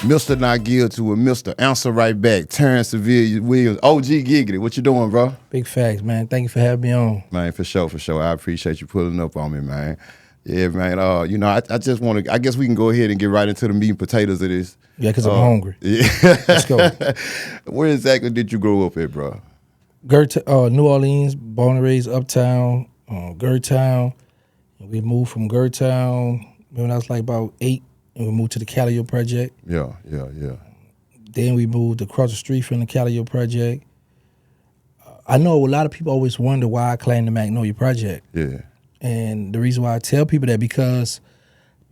Mr. Not Guilty with Mr. Answer Right Back, Terrance Williams, OG Giggity. What you doing, bro? Big facts, man. Thank you for having me on. Man, for sure. I appreciate you pulling up on me, man. Yeah, man. You know, I just want to, I guess we can go ahead and get right into the meat and potatoes of this. Yeah, because I'm hungry. Yeah. Let's go. Where exactly did you grow up at, bro? New Orleans, born and raised uptown, Gertown. We moved from Gertown when I was like about 8, and we moved to the Callio Project. Yeah. Then we moved across the street from the Callio Project. I know a lot of people always wonder why I claim the Magnolia Project. Yeah. And the reason why I tell people that, because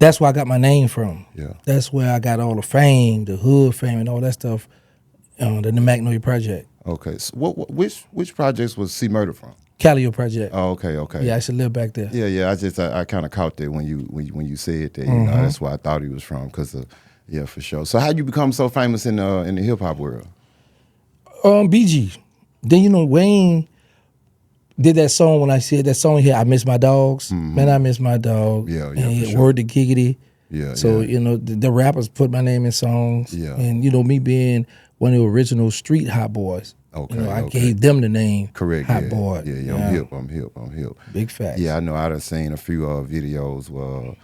that's where I got my name from. Yeah. That's where I got all the fame, the hood fame and all that stuff, the Magnolia Project. Okay. So which projects was C Murder from? Callio Project. Oh, okay. Yeah, I used to live back there. Yeah. I kind of caught that when you said that. You know, that's where I thought he was from. Yeah, for sure. So how you become so famous in the hip hop world? BG. Then you know Wayne did that song when I said that song here. I miss my dogs. Man, I miss my dog. Yeah. And For sure. Word to Giggity. Yeah. So yeah. you know the rappers put my name in songs. Yeah. And you know me being one of the original street hot boys. Okay. You know, I gave them the name. Correct. Hot boy. Yeah. I'm hip. Big facts. Yeah, I know. I done seen a few videos where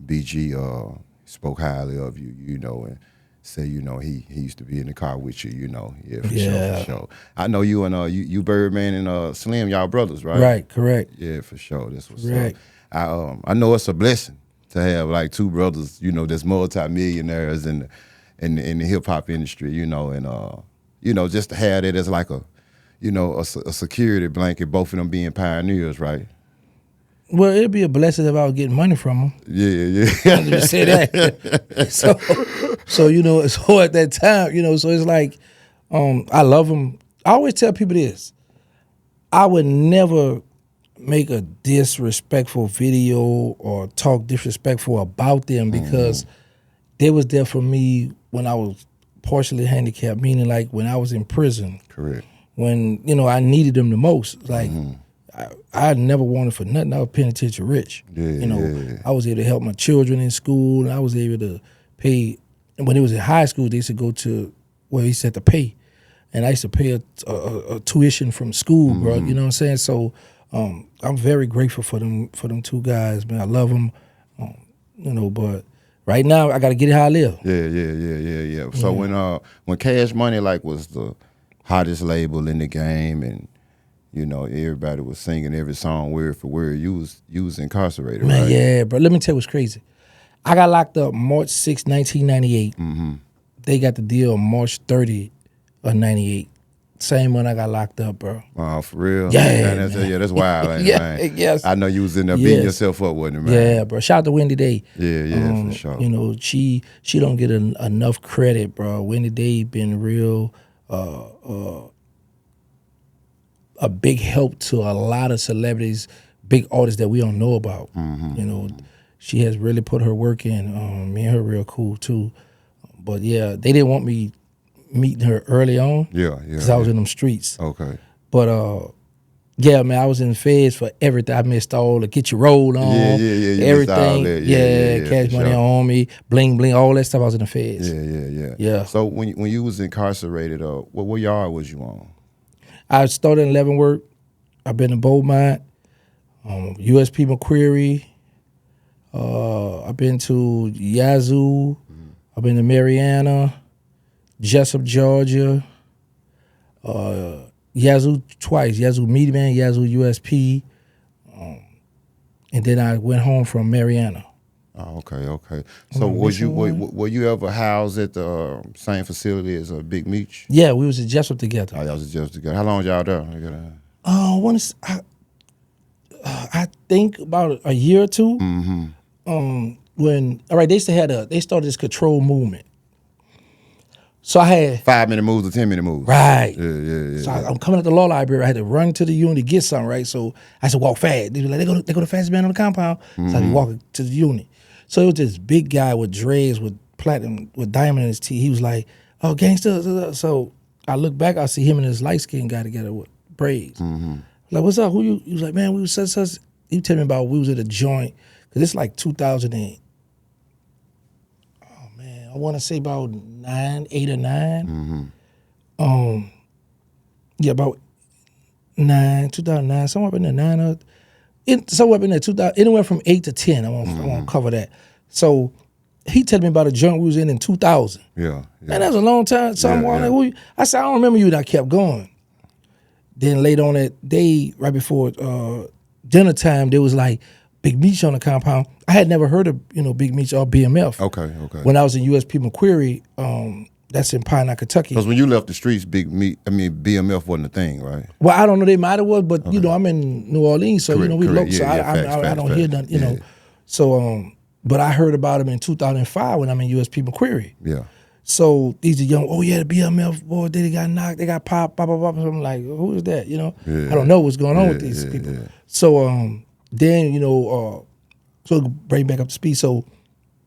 BG spoke highly of you. You know, and say he used to be in the car with you. You know, for sure. I know you and you Birdman and Slim, y'all brothers, right? Right. Correct. Yeah, for sure. That's what's Correct. up. I know it's a blessing to have like two brothers, you know, that's multi-millionaires in the hip hop industry, you know, and you know, just to have that as like a security blanket, both of them being pioneers, right? Well, it'd be a blessing if I was getting money from them. Yeah. Let me say that. So you know, so at that time, you know, so it's like, I love them. I always tell people this: I would never make a disrespectful video or talk disrespectful about them, because they was there for me when I was partially handicapped, meaning like when I was in prison. Correct. When, you know, I needed them the most. Like, I never wanted for nothing. I was penitentiary rich. Yeah, you know, I was able to help my children in school, and I was able to pay. And when it was in high school, they used to go to where he said to pay. And I used to pay a tuition from school, bro. You know what I'm saying? So I'm very grateful for them two guys, man. I love them, you know, but right now I got to get it how I live. Yeah. So when Cash Money like was the hottest label in the game, and you know everybody was singing every song word for word, you was incarcerated, man, right? Yeah, bro. Let me tell you what's crazy. I got locked up March 6, 1998. They got the deal March 30 of 98. Same month I got locked up, bro. Oh, for real? Yeah, that's wild, man. Yes. I know you was in there beating yourself up, wasn't it, man? Yeah, bro. Shout out to Wendy Day. Yeah, for sure. You know, she don't get enough credit, bro. Wendy Day been real a big help to a lot of celebrities, big artists that we don't know about. You know, she has really put her work in. Me and her real cool too. But yeah, they didn't want me meeting her early on. Yeah. Because I was in them streets. Okay. But yeah, man, I was in the feds for everything. I missed all the get your roll on. Yeah. Everything. Yeah, Cash Money on me, bling bling, all that stuff. I was in the feds. Yeah. So when you was incarcerated, what yard was you on? I started in Leavenworth. I've been in Beaumont, USP McQuarrie. I've been to Yazoo. I've been to Mariana, Jessup, Georgia. Yazoo twice. Yazoo Median, Yazoo USP. And then I went home from Mariana. Oh, okay. So were you ever housed at the same facility as Big Meech? Yeah, we was at Jessup together. Oh, y'all was at Jessup together. How long was y'all there? I think about a year or two. They started this control movement. So I had 5-minute moves or 10-minute moves. Right. Yeah. So I'm coming at the law library. I had to run to the unit to get something, right? So I said walk fast. They were like, they go the fastest man on the compound. So I be walking to the unit. So it was this big guy with dreads, with platinum, with diamond in his teeth. He was like, "Oh, gangster." So I look back, I see him and this light skinned guy together with braids. Like, what's up? Who you? He was like, man, we was such. He tell me about we was at a joint, because it's like 2008. Oh man, I want to say about 8 or 9. Yeah, about 2009, somewhere up in there, 9 or somewhere up in there, 2000, anywhere from 8 to 10. I want to cover that. So he told me about a joint we was in 2000. Yeah. Man, that was a long time. So I'm like, I said, I don't remember you, and I kept going. Then later on that day, right before dinner time, there was like Big Meech on the compound. I had never heard of Big Meech or BMF. Okay. When I was in USP McQuarrie, that's in Pine Knot, Kentucky. Because when you left the streets, BMF wasn't a thing, right? Well, I don't know, they might have was, but I'm in New Orleans, so correct, we local, yeah, so I don't hear nothing, you know. So but I heard about him in 2005 when I'm in USP McQuarrie. Yeah. So these are young, the BMF boy, they got knocked, they got popped, blah, blah, blah. So I'm like, who is that? I don't know what's going on with these people. Yeah. So then, so bring back up to speed. So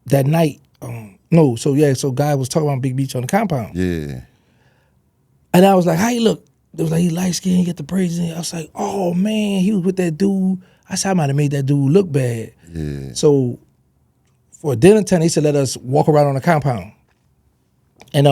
that night, so guy was talking about Big Meech on the compound. Yeah. And I was like, how he look? It was like, he light skinned, he get the braids in. I was like, oh man, he was with that dude. I said, I might have made that dude look bad. Yeah. So for dinner time, they said let us walk around on the compound. And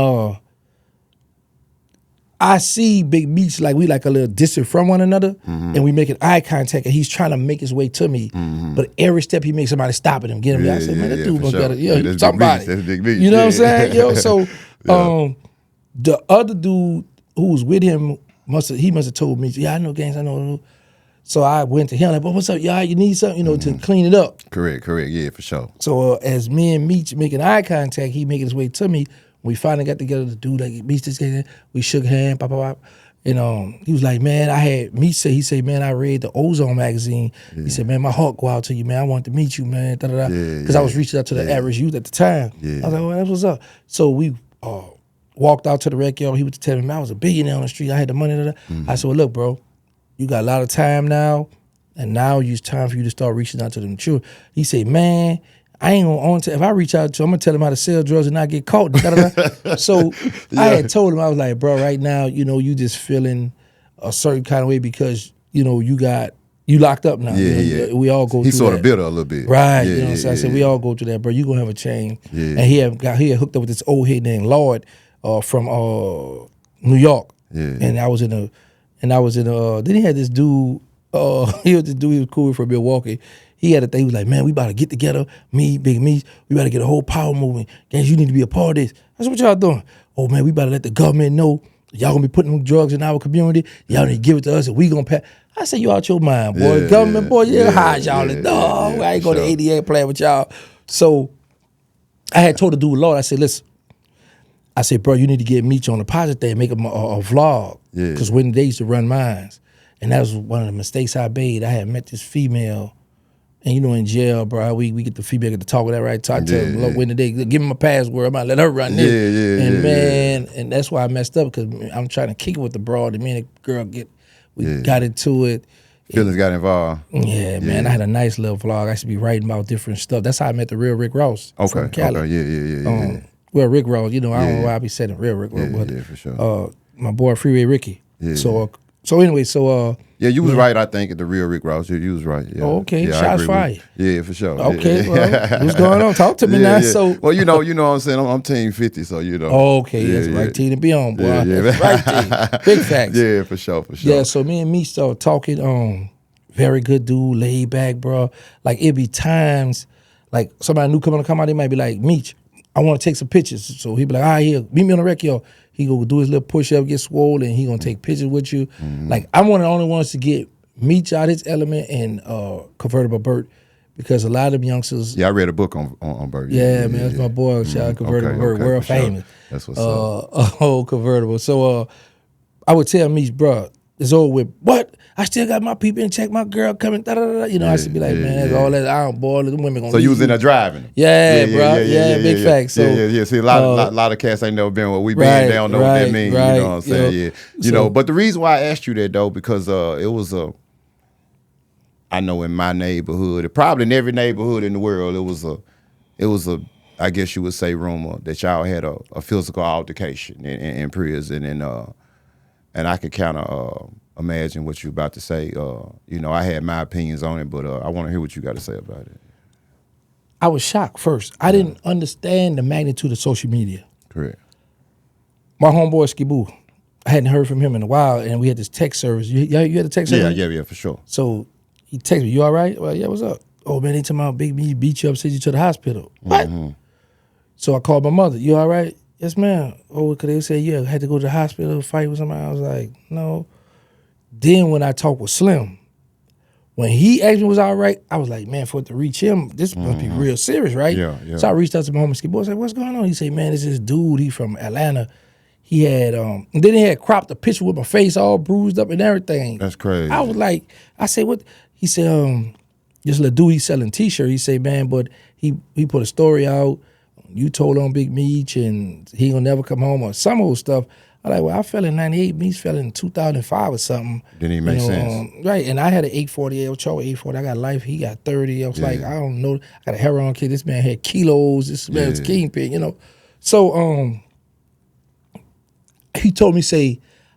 I see Big Meech like we like a little distant from one another, and we making eye contact, and he's trying to make his way to me, but every step he makes, somebody stopping him, getting me. I said, man, that dude must got somebody. That's Big Meech. You know what I'm saying? So the other dude who was with him must have told me, I know Gangster, I know. So I went to him like, what's up, y'all? You need something, to clean it up. Correct, yeah, for sure. So as me and Meech making eye contact, he making his way to me. We finally got together to do like Meech this guy. We shook hands, and he was like, man, Meech he said, man, I read the Ozone magazine. Yeah. He said, man, my heart go out to you, man. I want to meet you, man. Because I was reaching out to the average youth at the time. Yeah. I was like, well, that's what's up. So we walked out to the rec yard. He was telling me, I was a billionaire on the street. I had the money. I said, well, look, bro, you got a lot of time now, and now it's time for you to start reaching out to the mature. He said, man, I ain't gonna if I reach out to him, I'm gonna tell him how to sell drugs and not get caught. So I had told him, I was like, bro, right now, you just feeling a certain kind of way because, you locked up now. Yeah. We all go through that. He's sort of bitter a little bit. Right. So I said, we all go through that, bro. You gonna have a change. Yeah. And he had hooked up with this old head named Lloyd from New York. Yeah. And I was in then he had this dude, he was cool from Milwaukee. He had a thing, he was like, man, we about to get together, me, Big Meech, we about to get a whole power movement. Guys, you need to be a part of this. I said, what y'all doing? Oh man, we about to let the government know y'all gonna be putting drugs in our community. Y'all need to give it to us and we gonna pass. I said, you out your mind, boy. The government, boy, hide y'all. I ain't going to ADA playing with y'all. So I had told the dude, Lord, I said, listen, I said, bro, you need to get Meech on the positive thing, make him a vlog. Because when they used to run mines, and that was one of the mistakes I made. I had met this female, and in jail, bro, we get the female get to talk with that, right? So I tell them, look, when they give him a password, I'm gonna let her run this. And that's why I messed up, because I'm trying to kick it with the broad, and me and the girl got into it. Feelings got involved. Yeah, man, I had a nice little vlog. I used to be writing about different stuff. That's how I met the real Rick Ross from Cali. Okay, yeah. Well, Rick Ross, I don't know why I be saying real Rick Ross, but for sure. My boy Freeway Ricky. Yeah. So anyway, you was right. I think at the real Rick Ross, you was right. Yeah. Oh, okay, shots fired. Yeah, for sure. Okay, well, what's going on? Talk to me now. Yeah. So, well, you know what I'm saying. I'm team 50, so Okay, that's right team to be on, boy. That's right team. Big facts. Yeah, for sure. Yeah, so me and me started talking. Very good dude, laid back, bro. Like it'd be times, like somebody new coming to come out, they might be like, Meech, I want to take some pictures. So he'd be like, all right, here, meet me on the rec yard. He go do his little push up, get swollen, and he gonna take pictures with you. Mm-hmm. Like I'm one of the only ones to get Meech out his element and Convertible Burt, because a lot of them youngsters. Yeah, I read a book on Burt. Yeah, man, that's my boy. Shout out Convertible Burt, world famous. That's what's up. Old Convertible. So I would tell Meech, bro, it's over with. What? I still got my people in check, my girl coming, I should be like, man, that's all that, I don't boil, them women gonna So you was in there driving? Yeah, bro. Yeah, big facts. So, yeah. See, a lot of cats ain't never been where we been. They don't know what that means. You know what I'm saying? Yeah. But the reason why I asked you that, though, because it was I know in my neighborhood, probably in every neighborhood in the world, it was a I guess you would say, rumor that y'all had a physical altercation in prison, and I could kind of imagine what you're about to say. I had my opinions on it, but I want to hear what you got to say about it. I was shocked first. I didn't understand the magnitude of social media. Correct. My homeboy Skiboo, I hadn't heard from him in a while, and we had this text service. You had a text service? Yeah, for sure. So he texted me, "You all right?" Well, yeah, what's up? Oh man, they talking about Big Me beat you up, sent you to the hospital. What? So I called my mother. You all right? Yes, ma'am. Oh, because they said, yeah, I had to go to the hospital, fight with somebody. I was like, no. Then when I talked with Slim, when he asked me was I all right, I was like, man, for it to reach him, this must be real serious, right? Yeah. So I reached out to my homie Skip. Boy, I said, what's going on? He said, man, it's this dude. He from Atlanta. He had, and then he had cropped a picture with my face all bruised up and everything. That's crazy. I was like, I said, what? He said, this little dude, he's selling T-shirts. He said, man, but he put a story out. You told on Big Meech and he gonna never come home or some old stuff. I like, well, I fell in 98, Meech fell in 2005 or something. Didn't even make sense. Right, and I had an 840, El Cho 840. I got life, he got 30. I was like, I don't know. I got a heroin kid. This man had kilos. This man was kingpin, So he told me,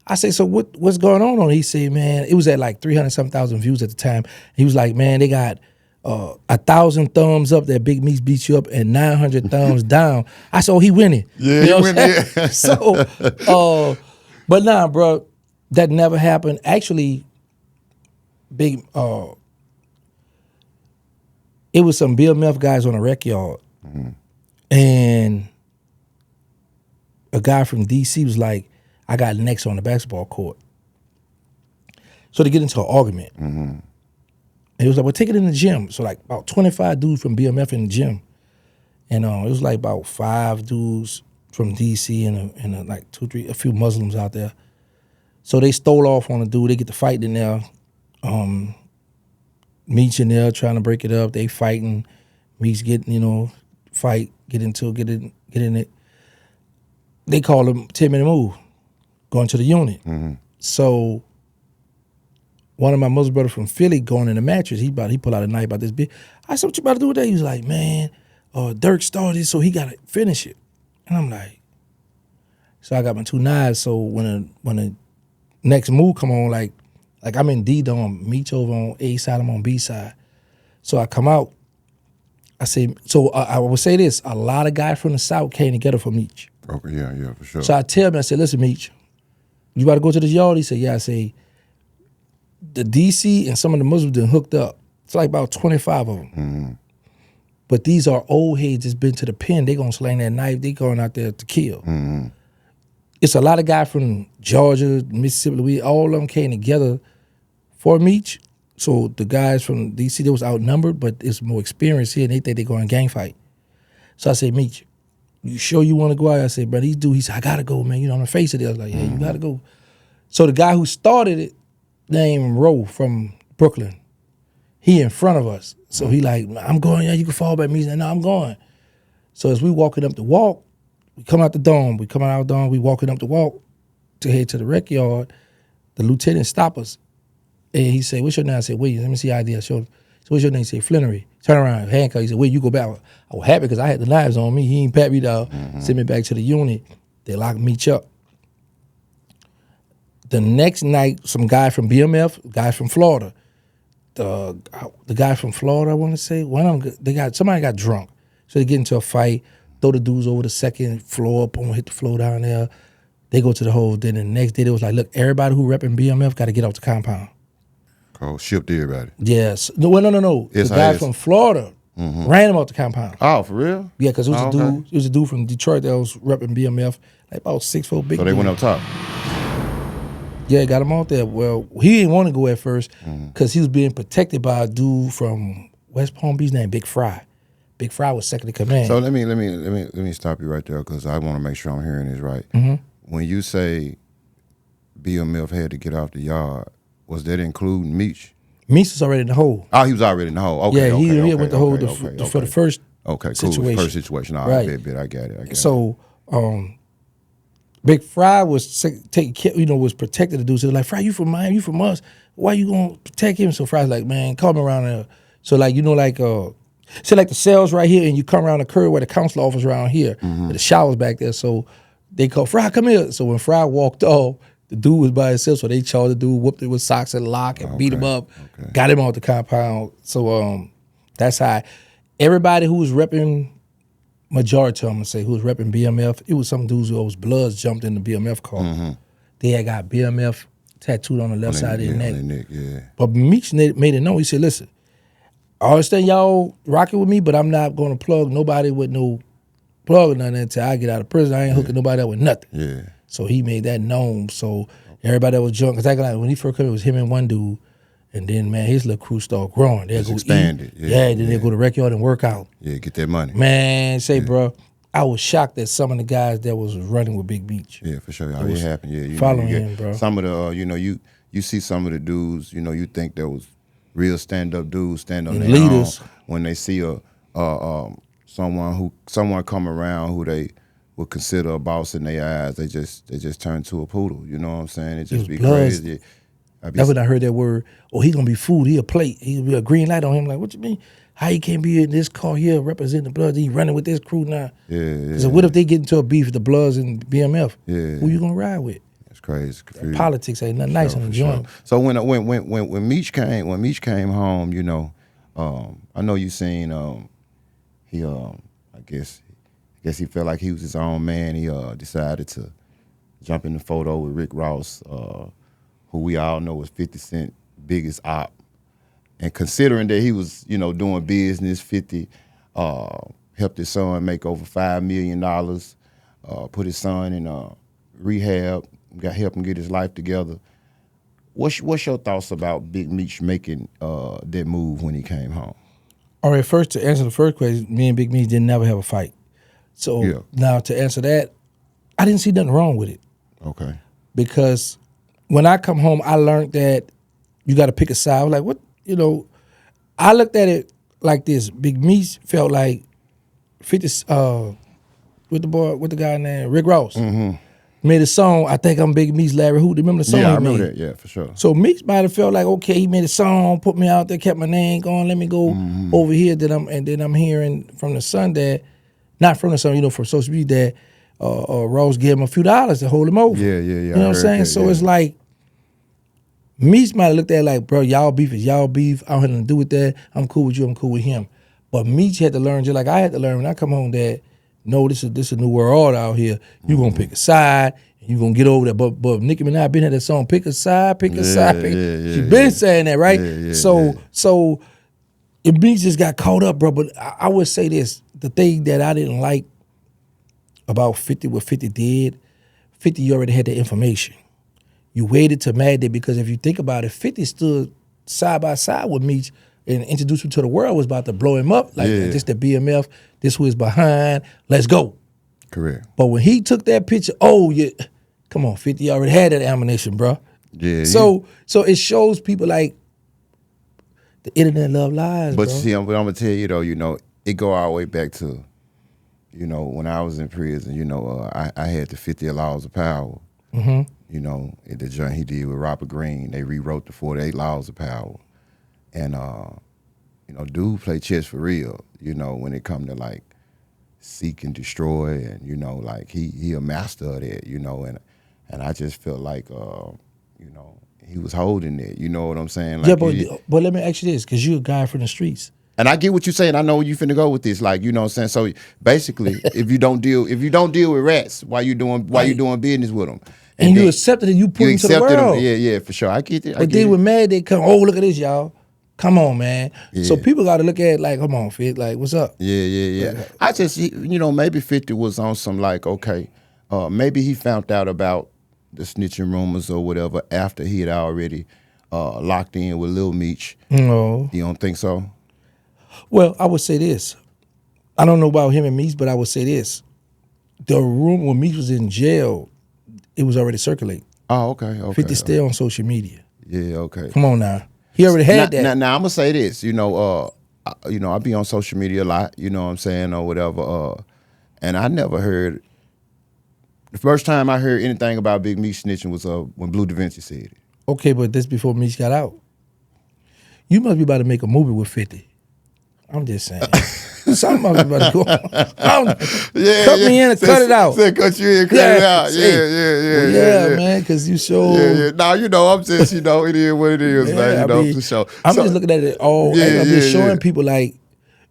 I say, so what's going on? He said, man, it was at like 300-something thousand views at the time. He was like, man, they got 1,000 thumbs up that Big Meech beat you up and 900 thumbs down. I said, oh, he winning. Yeah, you know he winning. Yeah. So, but nah, bro, that never happened. Actually, it was some BMF guys on a rec yard, and a guy from DC was like, I got next on the basketball court. So they get into an argument. And it was like, well, take it in the gym. So like about 25 dudes from BMF in the gym. And it was like about 5 dudes from DC and like a few Muslims out there. So they stole off on a dude. They get to fight in there. Meech in there trying to break it up. They fighting. Meech getting, fight, get in it. They call him 10-minute move, going to the unit. So one of my Muslim brother from Philly going in the mattress, he pull out a knife about this big. I said, what you about to do with that? He was like, man, Dirk started, so he got to finish it. And I'm like, so I got my 2 knives. So when the next move come on, like I'm in D-Dome, Meech over on A side, I'm on B side. So I come out, I say, so I would say this, a lot of guys from the South came together for Meech. Okay, yeah, for sure. So I tell him, I said, listen, Meech, you about to go to this yard? He said, yeah. I say, the DC and some of the Muslims done hooked up. It's like about 25 of them. But these are old heads that's been to the pen. They gonna sling that knife. They going out there to kill. It's a lot of guys from Georgia, Mississippi, Louisiana. All of them came together for Meech. So the guys from DC, they was outnumbered, but it's more experience here, and they think they going to gang fight. So I said, Meech, you sure you want to go out? I said, bro, these dudes, he said, I gotta go, man. On the face of it, I was like, yeah, you gotta go. So the guy who started it, named Roe from Brooklyn, he in front of us. So he like, I'm going, yeah, you can fall back. Me, no, I'm going. So as we walking up the walk, we come out the dome. We come out the dome, we walking up the walk to head to the rec yard. The lieutenant stop us. And he said, what's your name? I said, wait, let me see ID. I showed him. So what's your name? He said, Flannery. Turn around, handcuff. He said, wait, you go back. I was happy because I had the knives on me. He ain't pat me down. Sent me back to the unit. They locked Meech up. The next night, some guy from BMF, guy from Florida, the guy from Florida, I want to say, one of them, somebody got drunk. So they get into a fight, throw the dudes over the second floor, boom, hit the floor down there. They go to the hole. Then the next day, they was like, look, everybody who repping BMF got to get off the compound. Oh, shipped everybody. Yes. No. The guy from Florida ran him off the compound. Oh, for real? Yeah, because it was a dude from Detroit that was repping BMF, like about 6'4" big. So they dude. went up top. Yeah, got him out there. Well, he didn't want to go at first because he was being protected by a dude from West Palm Beach named Big Fry. Big Fry was second in command. So let me stop you right there because I want to make sure I'm hearing this right. When you say BMF had to get off the yard, was that including Meech? Meech was already in the hole. Oh, he was already in the hole. Okay, yeah, he went the hole for the first situation. First situation. All right, I get it. So, Big Fry was taking care, was protected the dude. So they're like, Fry, you from Miami? You from us? Why you gonna protect him? So Fry's like, man, come around there. So like, say like the cells right here, and you come around the curb where the council office around here, and the shower's back there. So they call Fry, come here. So when Fry walked off, the dude was by himself. So they charged the dude, whooped it with socks and lock, and beat him up, got him off the compound. So that's how. everybody who was repping, majority of them, say, who was repping BMF, it was some dudes whose bloods jumped in the BMF car. They had got BMF tattooed on the left side of their neck. On their neck, yeah. But Meech made it known. He said, listen, I understand y'all rocking with me, but I'm not going to plug nobody with no plug or nothing until I get out of prison. I ain't hooking nobody up with nothing. Yeah. So he made that known. So everybody that was drunk, because when he first came, it was him and one dude. And then, man, his little crew started growing. They'd go expanded. Eat. Yeah, then they'd go to rec yard and work out. Yeah, get that money. Man, bro, I was shocked at some of the guys that was running with Big Meech. Yeah, for sure. It happened. Yeah, following him, bro. Some of the, you see some of the dudes, you think there was real stand-up dudes stand on their leaders. own when they see someone come around who they would consider a boss in their eyes, they just turn to a poodle. You know what I'm saying? It just be crazy. That's when I heard that word. Oh, he gonna be food. He a plate. He be a green light on him. Like, what you mean? How he can't be in this car here representing the Bloods? He running with this crew now. Yeah. So what if they get into a beef with the Bloods and BMF? Yeah. Who you gonna ride with? That's crazy. Politics ain't nothing nice on the joint. So when Meech came home, I know you seen he I guess he felt like he was his own man. He decided to jump in the photo with Rick Ross, who we all know was 50 Cent biggest op. And considering that he was, doing business, 50 helped his son make over $5 million, put his son in rehab, helped him get his life together. What's your thoughts about Big Meech making that move when he came home? All right, first to answer the first question, me and Big Meech didn't never have a fight. So now to answer that, I didn't see nothing wrong with it. Okay. Because when I come home, I learned that you got to pick a side. I was like, what? I looked at it like this. Big Meech felt like 50 with the guy named Rick Ross. Made a song, I think I'm Big Meech, Larry Hoot. Remember the song he made? Yeah, I remember that, yeah, for sure. So Meech might have felt like, okay, he made a song, put me out there, kept my name going, let me go over here. Then I'm hearing from the son that, not from the son, from social media that Ross gave him a few dollars to hold him over. Yeah. You know what I'm saying? So it's like, Meech might have looked at it like, bro, y'all beef is y'all beef. I don't have nothing to do with that. I'm cool with you. I'm cool with him. But Meech had to learn, just like I had to learn when I come home, that no, this is a new world out here. You gonna pick a side, and you gonna get over that. But Nicki Minaj been had that song, pick a side. She been saying that, right? So it Meech just got caught up, bro. But I would say this: the thing that I didn't like about 50, what 50 did, 50, you already had the information. You waited to Mad Day because if you think about it, 50 stood side by side with Meech and introduced him to the world, was about to blow him up. Like, this the BMF, this who is behind, let's go. Correct. But when he took that picture, come on, 50 already had that ammunition, bro. Yeah. So it shows people like the internet love lies, but bro. see, I'm going to tell you though, it go all the way back to, when I was in prison, I had the 50 Laws of Power. The joint he did with Robert Greene, they rewrote the 48 Laws of Power. And, dude play chess for real, when it come to like seek and destroy and, like he a master of that, and I just felt like, he was holding it, you know what I'm saying? Like, but let me ask you this, because you a guy from the streets. And I get what you're saying. I know where you finna go with this. Like, you know what I'm saying? So basically, if you don't deal with rats while you doing business with them. And you accepted it, you put into the world. Them. Yeah, for sure. I get it. But they were mad, they come, look at this, y'all. Come on, man. Yeah. So people got to look at it like, come on, Fit, like, what's up? Yeah. I just, maybe 50 was on some like, okay, maybe he found out about the snitching rumors or whatever after he had already locked in with Lil Meech. No. You don't think so? Well, I would say this. I don't know about him and Meech, but I would say this. The room when Meech was in jail, it was already circulating. Oh, okay. 50 still on social media. Yeah, okay. Come on now. He already had that. Now I'm gonna say this, I be on social media a lot, you know what I'm saying, or whatever. And I never heard. The first time I heard anything about Big Meech snitching was when Blue Da Vinci said it. Okay, but this before Meech got out. You must be about to make a movie with 50. I'm just saying. Something must be about to go on. Cut me in and cut it out. Cut you in, cut it out. Yeah, man, because you show. Yeah. Now, I'm just, it is what it is, man, for sure. I'm just looking at it all. I'm just showing people like,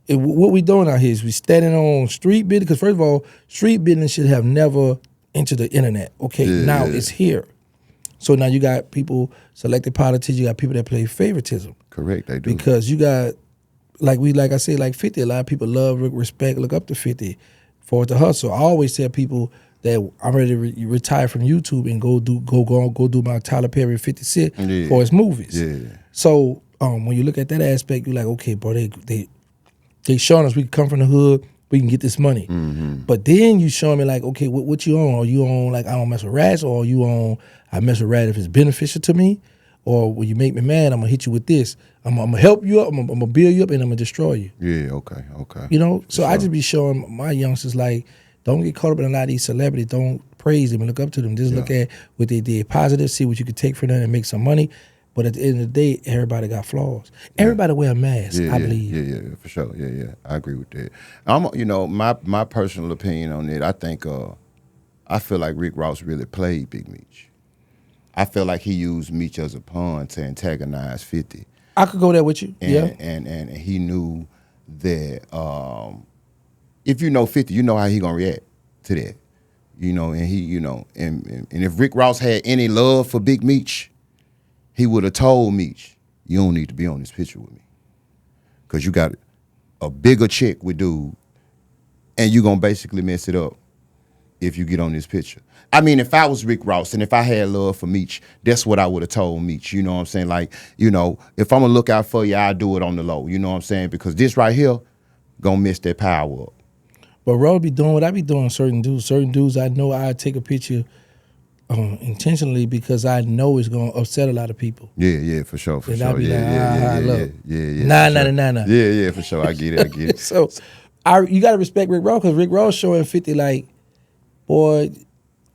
what we doing out here is we standing on street business. Because first of all, street business should have never entered the internet. Okay, now it's here. So now you got people, selected politicians, you got people that play favoritism. Correct, they do. Because you got, like I said, like 50, a lot of people love, respect, look up to 50 for the hustle. I always tell people that I'm ready to retire from YouTube and go do my Tyler Perry 50 Cent for his movies. Yeah. So when you look at that aspect, you're like, okay, bro, they showing us we can come from the hood, we can get this money. Mm-hmm. But then you showing me like, okay, what you on? Are you on like I don't mess with rats, or are you on I mess with rats if it's beneficial to me? Or when you make me mad, I'm gonna hit you with this. I'm gonna help you up, I'm gonna build you up, and I'm gonna destroy you. Yeah, okay. You know, so I just be showing my youngsters like, don't get caught up in a lot of these celebrities. Don't praise them and look up to them. Just look at what they did positive, see what you could take from them and make some money. But at the end of the day, everybody got flaws. Everybody wear a mask, I believe. Yeah, for sure. Yeah, I agree with that. My personal opinion on it, I feel like Rick Ross really played Big Meech. I feel like he used Meech as a pawn to antagonize 50. I could go there with you. And he knew that if you know 50, you know how he gonna react to that. You know, and he, and if Rick Ross had any love for Big Meech, he would have told Meech, you don't need to be on this picture with me. Because you got a bigger check with dude, and you going to basically mess it up if you get on this picture. I mean, if I was Rick Ross and if I had love for Meech, that's what I would have told Meech. You know what I'm saying? Like, if I'm going to look out for you, I'll do it on the low. You know what I'm saying? Because this right here going to mess that power up. But Ro be doing what I be doing certain dudes. Certain dudes I know I take a picture intentionally because I know it's gonna upset a lot of people. Yeah, for sure. Yeah. Nah. Yeah, for sure. I get it. So, you gotta respect Rick Ross because Rick Ross showing 50 like, boy,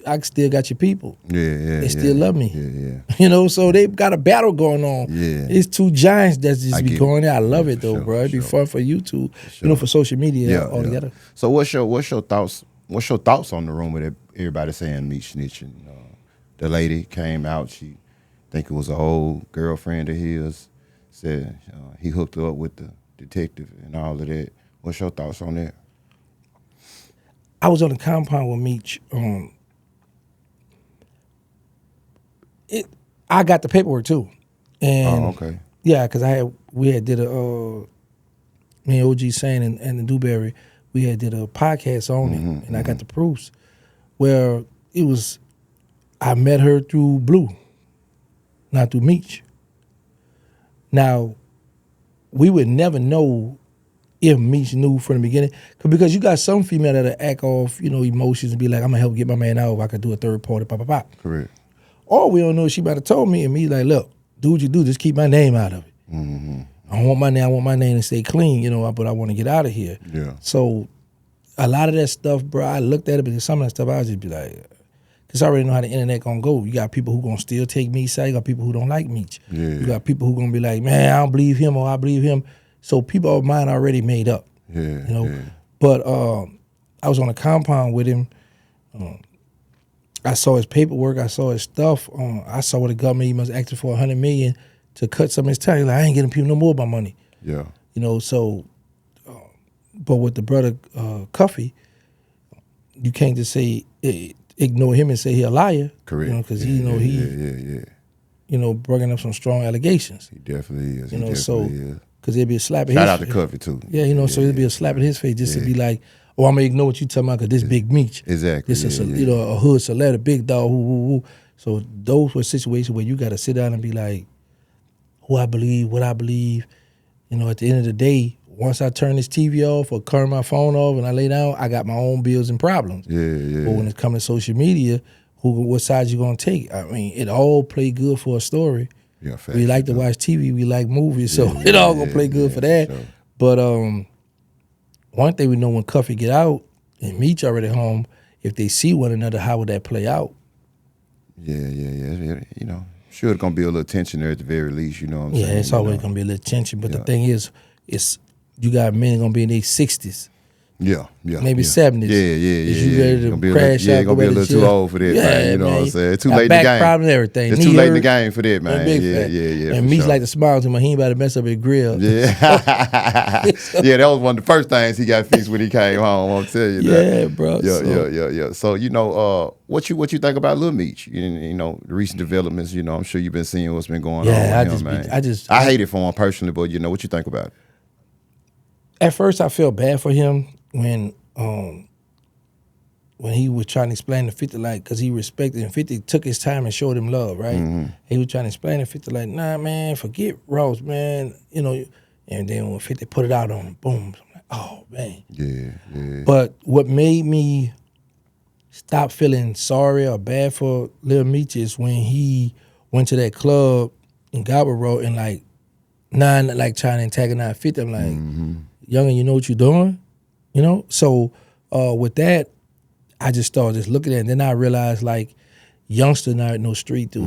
I still got your people. Yeah. They still love me. Yeah. So they got a battle going on. Yeah. It's two giants that's just be going there. I love it though, sure, bro. It'd be fun for YouTube, for social media altogether. So what's your thoughts? What's your thoughts on the rumor that everybody saying Meech snitching? The lady came out. She think it was an old girlfriend of his. Said he hooked her up with the detective and all of that. What's your thoughts on that? I was on the compound with Meech. I got the paperwork too, and okay. Yeah, because we had did me and OG Sane and the Dewberry, we had did a podcast on it, and I got the proofs where it was. I met her through Blue, not through Meech. Now, we would never know if Meech knew from the beginning, because you got some female that'll act off, emotions and be like, I'm gonna help get my man out if I could do a third party, Correct. Or we don't know if she might have told me, and me like, look, do what you do, just keep my name out of it. I want my name to stay clean, but I want to get out of here. Yeah. So a lot of that stuff, bro, I looked at it, but some of that stuff I would just be like, because I already know how the internet gonna go. You got people who gonna still take Meech side, you got people who don't like Meech. Yeah. You got people who gonna be like, man, I don't believe him or I believe him. So people of mine already made up. Yeah. But I was on a compound with him. I saw his paperwork. I saw his stuff. I saw what the government he must asking for $100 million to cut some of his time. He's like, I ain't getting people no more about money. Yeah. So, but with the brother Cuffy, you can't just say ignore him and say he a liar. Correct. Because he bringing up some strong allegations. He definitely is. Because it'd be a slap in his face. Shout out to Cuffy too. Yeah, so it'd be a slap in his face just to be like, oh, I'm gonna ignore what you talking about because this Big Meech. Exactly. This is a hood celebrity, big dog, woo. So those were situations where you gotta sit down and be like, who I believe, what I believe. At the end of the day, once I turn this TV off or turn my phone off and I lay down, I got my own bills and problems. Yeah. But when it comes to social media, what side you gonna take? I mean, it all play good for a story. Yeah, we like to watch TV, we like movies, so it all gonna play good for that. Sure. But one thing we know when Cuffy get out and Meech already home, if they see one another, how would that play out? Yeah. Sure, it's gonna be a little tension there at the very least. You know what I'm saying? Yeah, it's always gonna be a little tension. But the thing is, you got men gonna be in their 60s. Yeah, yeah. maybe yeah. 70s. Yeah, yeah, Is yeah. you ready to Gonna be crash out? gonna be a little too old for that, man. You know what I'm saying? Too Got late in the back game. problem and everything. It's Knee too late in the hurt. game for that, man. Big Yeah, fat. yeah. And for me's sure. like to smile to him. He ain't about to mess up his grill. Yeah, yeah. That was one of the first things he got fixed when he came home. I'll tell you that. Yeah, bro. Yeah. So you know, what you think about Lil Meech? You know, the recent developments. You know, I'm sure you've been seeing what's been going on with him, man. I hate it for him personally, but you know, what you think about it? At first, I felt bad for him when he was trying to explain to 50, like, because he respected him. 50 took his time and showed him love, right? Mm-hmm. He was trying to explain to 50, like, nah, man, forget Ross, man. You know, and then when 50 put it out on him, boom. I'm like, oh, man. Yeah. But what made me stop feeling sorry or bad for Lil Meech is when he went to that club in Gobble Road and, like, trying to antagonize 50. I'm like, youngin', you know what you're doing? You know? So with that, I just started just looking at it. And then I realized, like, Youngster not no street dude.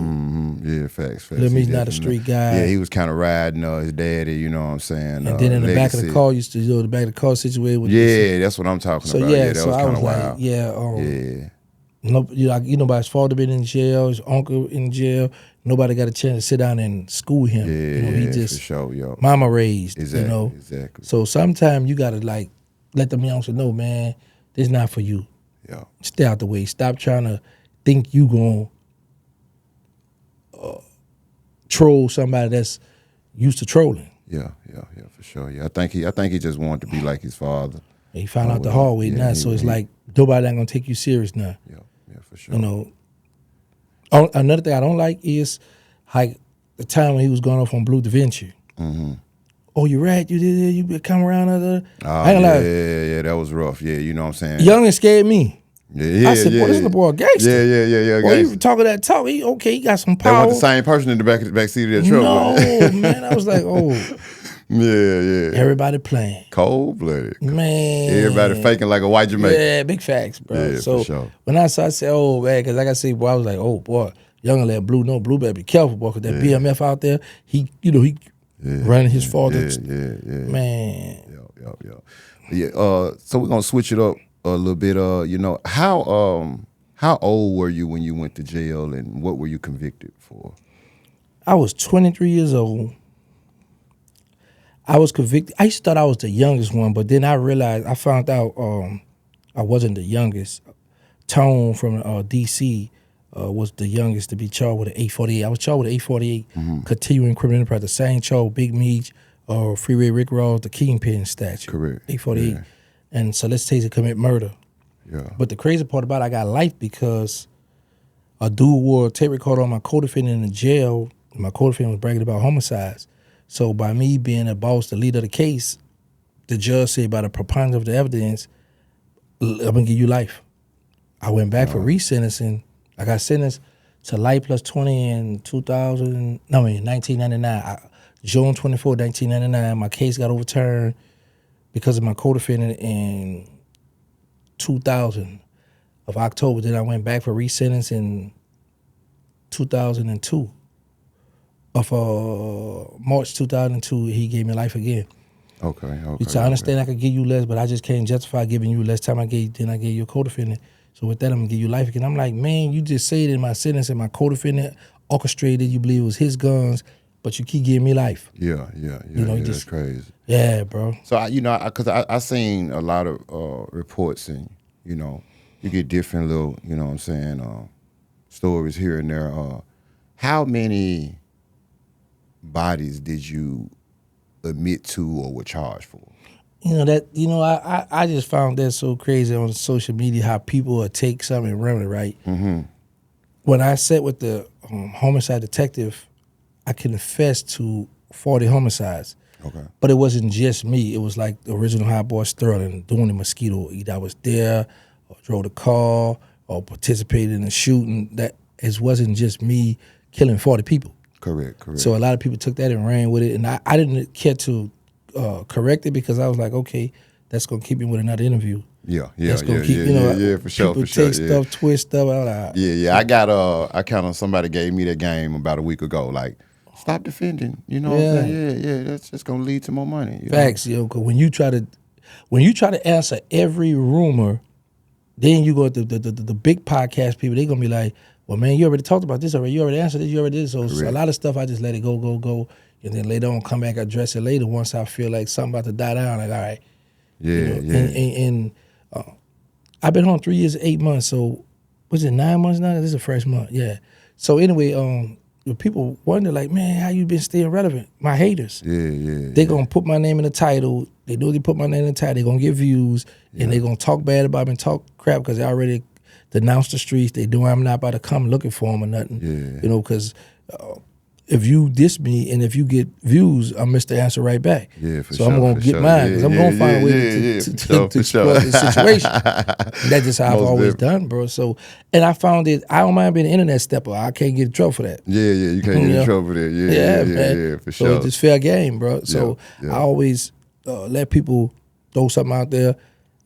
Yeah, facts. Lil Meech not a street guy. Yeah, he was kind of riding his daddy, you know what I'm saying? And then in the back of the car, used to the back of the car situated with that's what I'm talking about. Yeah, that so was I kind was of like, wild. Nobody's father been in jail, his uncle in jail. Nobody got a chance to sit down and school him. He just for sure, yo. mama raised, Exactly. So sometimes you gotta, like, let them youngsters know, man, this is not for you. Yeah. Stay out the way. Stop trying to think you gonna troll somebody that's used to trolling. Yeah, for sure. Yeah, I think he just wanted to be like his father. And he found out the hard way now, so it's like nobody ain't gonna take you serious now. Yeah, for sure. You know. Another thing I don't like is, like, the time when he was going off on Blue Da Vinci. Mm-hmm. Oh, you right? You did? You come around? Yeah, that was rough. Yeah, you know what I'm saying. Young and scared me. Yeah, I said, boy, this is the boy Gangster. Yeah. Boy, he talking that talk. He got some power. That was the same person in the back seat of that truck. No, man. I was like, oh. Yeah. Everybody playing. Cold-blooded. Man. Everybody faking like a white Jamaican. Yeah, big facts, bro. Yeah, so for sure. when I said, oh, man, because like I said, boy, I was like, oh, boy, Young and let Blue better be careful, boy, because that BMF out there, he running his father. Man. Yeah. So we're gonna switch it up a little bit. You know, how old were you when you went to jail, and what were you convicted for? I was 23 years old. I was convicted. I used to thought I was the youngest one, but then I found out I wasn't the youngest. Tone from D.C. Was the youngest to be charged with an 848. I was charged with an 848, continuing criminal enterprise, the same charge, Big Meech, Freeway Rick Ross, the Kingpin statute. Correct. 848. Yeah. And solicitation to commit murder. Yeah. But the crazy part about it, I got life because a dude wore a tape recorder on my co-defendant in the jail. My co-defendant was bragging about homicides. So by me being the boss, the leader of the case, the judge said by the preponderance of the evidence, I'm going to give you life. I went back for resentencing. I got sentenced to life plus 20 in 1999. June 24, 1999, my case got overturned because of my co-defendant in 2000 of October. Then I went back for resentence in 2002. Of March 2002, he gave me life again. Okay. So I understand I could give you less, but I just can't justify giving you less time I gave you a co-defendant. So with that, I'm gonna give you life again. I'm like, man, you just said in my sentence and my co-defendant orchestrated, you believe it was his guns, but you keep giving me life. Yeah. That's crazy. Yeah, bro. So because I seen a lot of reports, and you get different little, you know what I'm saying, stories here and there. How many bodies did you admit to or were charged for? I just found that so crazy on social media how people will take something and run it, right? Mm-hmm. When I sat with the homicide detective, I confessed to 40 homicides. Okay. But it wasn't just me. It was like the original Hot Boy Sterling doing the mosquito. Either I was there or drove the car or participated in the shooting. That it wasn't just me killing 40 people. Correct. So a lot of people took that and ran with it. And I didn't care to correct it because I was like, okay, that's going to keep me with another interview. Yeah, for sure. People take stuff, twist stuff out. I got somebody gave me that game about a week ago. Like, stop defending. You know what I'm saying? Yeah, that's just gonna lead to more money. Facts, yo. Cause when you try to, When you try to answer every rumor, then you go to the big podcast people, they're going to be like, well, man, you already talked about this already. You already answered this. You already did. So a lot of stuff, I just let it go. And then later on, come back, address it later once I feel like something about to die down. Like, all right. Yeah, And I've been home 3 years, 8 months. So was it 9 months now? This is a fresh month. Yeah. So anyway, people wonder, like, man, how you been staying relevant? My haters. Yeah. They're going to put my name in the title. They know they put my name in the title. They're going to get views. And they're going to talk bad about me and talk crap because they already denounced the streets. They do. I'm not about to come looking for them or nothing. Yeah. You know, because if you diss me and if you get views, I'm Mr. Answer right back. Yeah, for so sure. I'm going to get mine because I'm going to find a way to exploit the situation. That's just how I've always done, bro. So, and I found it, I don't mind being an internet stepper. I can't get in trouble for that. Yeah, you can't get in trouble for that. Yeah, for sure. So it's just fair game, bro. So I always let people throw something out there.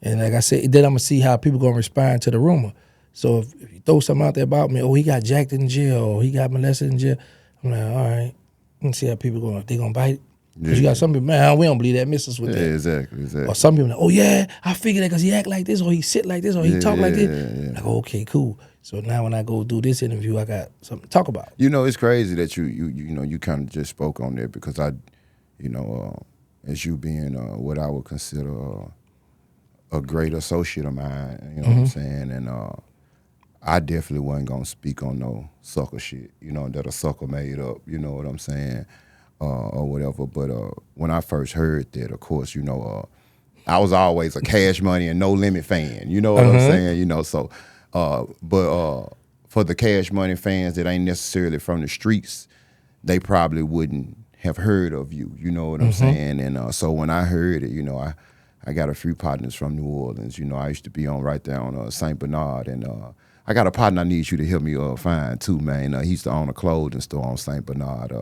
And like I said, then I'm going to see how people going to respond to the rumor. So if you throw something out there about me, oh, he got jacked in jail, or he got molested in jail, I'm like, all right, let's see how people going. They going to bite it? Because you got some people, man, we don't believe that. Miss us with that. Exactly. Or some people like, oh, yeah, I figured that because he act like this, or he sit like this, or he talk like this. Yeah. Like, okay, cool. So now when I go do this interview, I got something to talk about. You know, it's crazy that you kind of just spoke on that because as you being what I would consider a great associate of mine, you know what I'm saying? And I definitely wasn't going to speak on no sucker shit, that a sucker made up, you know what I'm saying, or whatever. But when I first heard that, of course, I was always a Cash Money and No Limit fan, you know what I'm saying? So, but for the Cash Money fans that ain't necessarily from the streets, they probably wouldn't have heard of you, you know what I'm saying? And so when I heard it, I got a few partners from New Orleans. I used to be on right there on St. Bernard, and I got a partner I need you to help me find too, man. He used to own a clothing store on St. Bernard.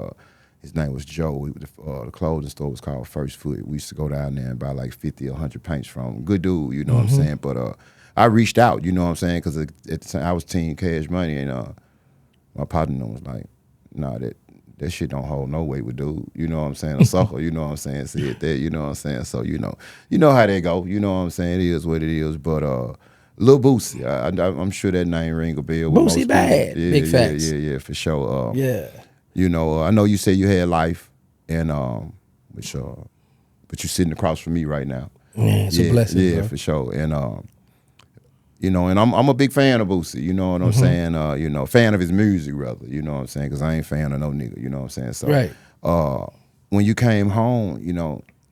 His name was Joe. The clothing store was called First Foot. We used to go down there and buy like 50 or 100 paints from him. Good dude, you know what I'm saying? But I reached out, you know what I'm saying, because at the time I was Team Cash Money, and my partner was like, nah, that shit don't hold no weight with dude. You know what I'm saying? A sucker, you know what I'm saying? Said that, you know what I'm saying? So, you know how they go. You know what I'm saying? It is what it is. But Lil Boosie, I'm sure that name ring a bell. Boosie bad. Yeah, Big facts. Yeah, for sure. Yeah. I know you said you had life, and but you're sitting across from me right now. Yeah, it's a blessing. Yeah, bro. for sure. And and I'm a big fan of Boosie, you know what I'm saying? Fan of his music, rather, you know what I'm saying? Because I ain't fan of no nigga, you know what I'm saying? So, right. When you came home,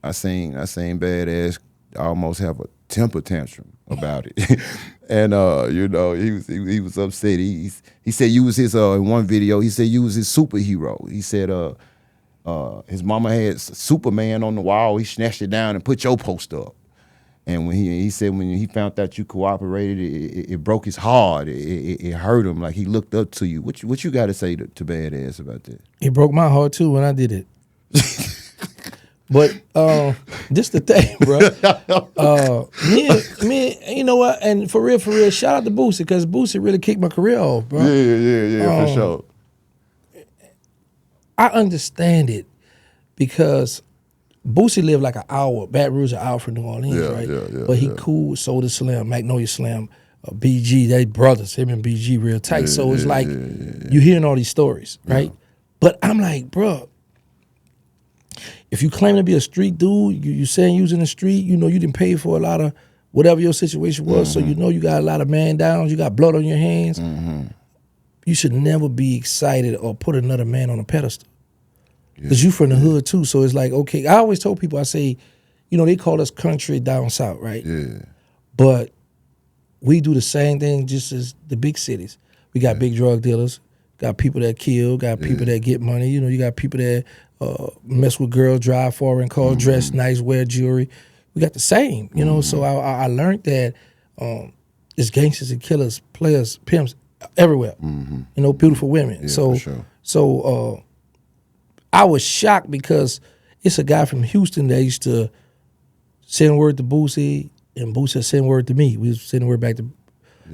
I seen Badass almost have a temper tantrum about it, and he was upset. He said you was his in one video. He said you was his superhero. He said his mama had Superman on the wall. He snatched it down and put your poster up. And when he said when he found out you cooperated, it broke his heart. It hurt him. Like, he looked up to you. What you got to say to Badass about that? It broke my heart too when I did it. But this the thing, bro. Me, you know what? And for real, shout out to Boosie, because Boosie really kicked my career off, bro. Yeah, for sure. I understand it because Boosie lived like an hour, Baton Rouge an hour from New Orleans, right? Yeah. But he cool with Soda Slim, Magnolia Slim, BG, they brothers, him and BG real tight. So it's like you hearing all these stories, right? But I'm like, bro, if you claim to be a street dude, you saying you was in the street, you didn't pay for a lot of whatever your situation was, so you got a lot of man downs, you got blood on your hands. You should never be excited or put another man on a pedestal. Because you from the hood too, so it's like, okay, I always told people, I say, they call us country down south, right? Yeah. But we do the same thing just as the big cities. We got big drug dealers, got people that kill, got people that get money. You got people that mess with girls, drive foreign cars, dress nice, wear jewelry. We got the same, So I learned that it's gangsters and killers, players, pimps everywhere. Beautiful women. Yeah, so, for sure. So I was shocked because it's a guy from Houston that used to send word to Boosie, and Boosie send word to me. We was sending word back to.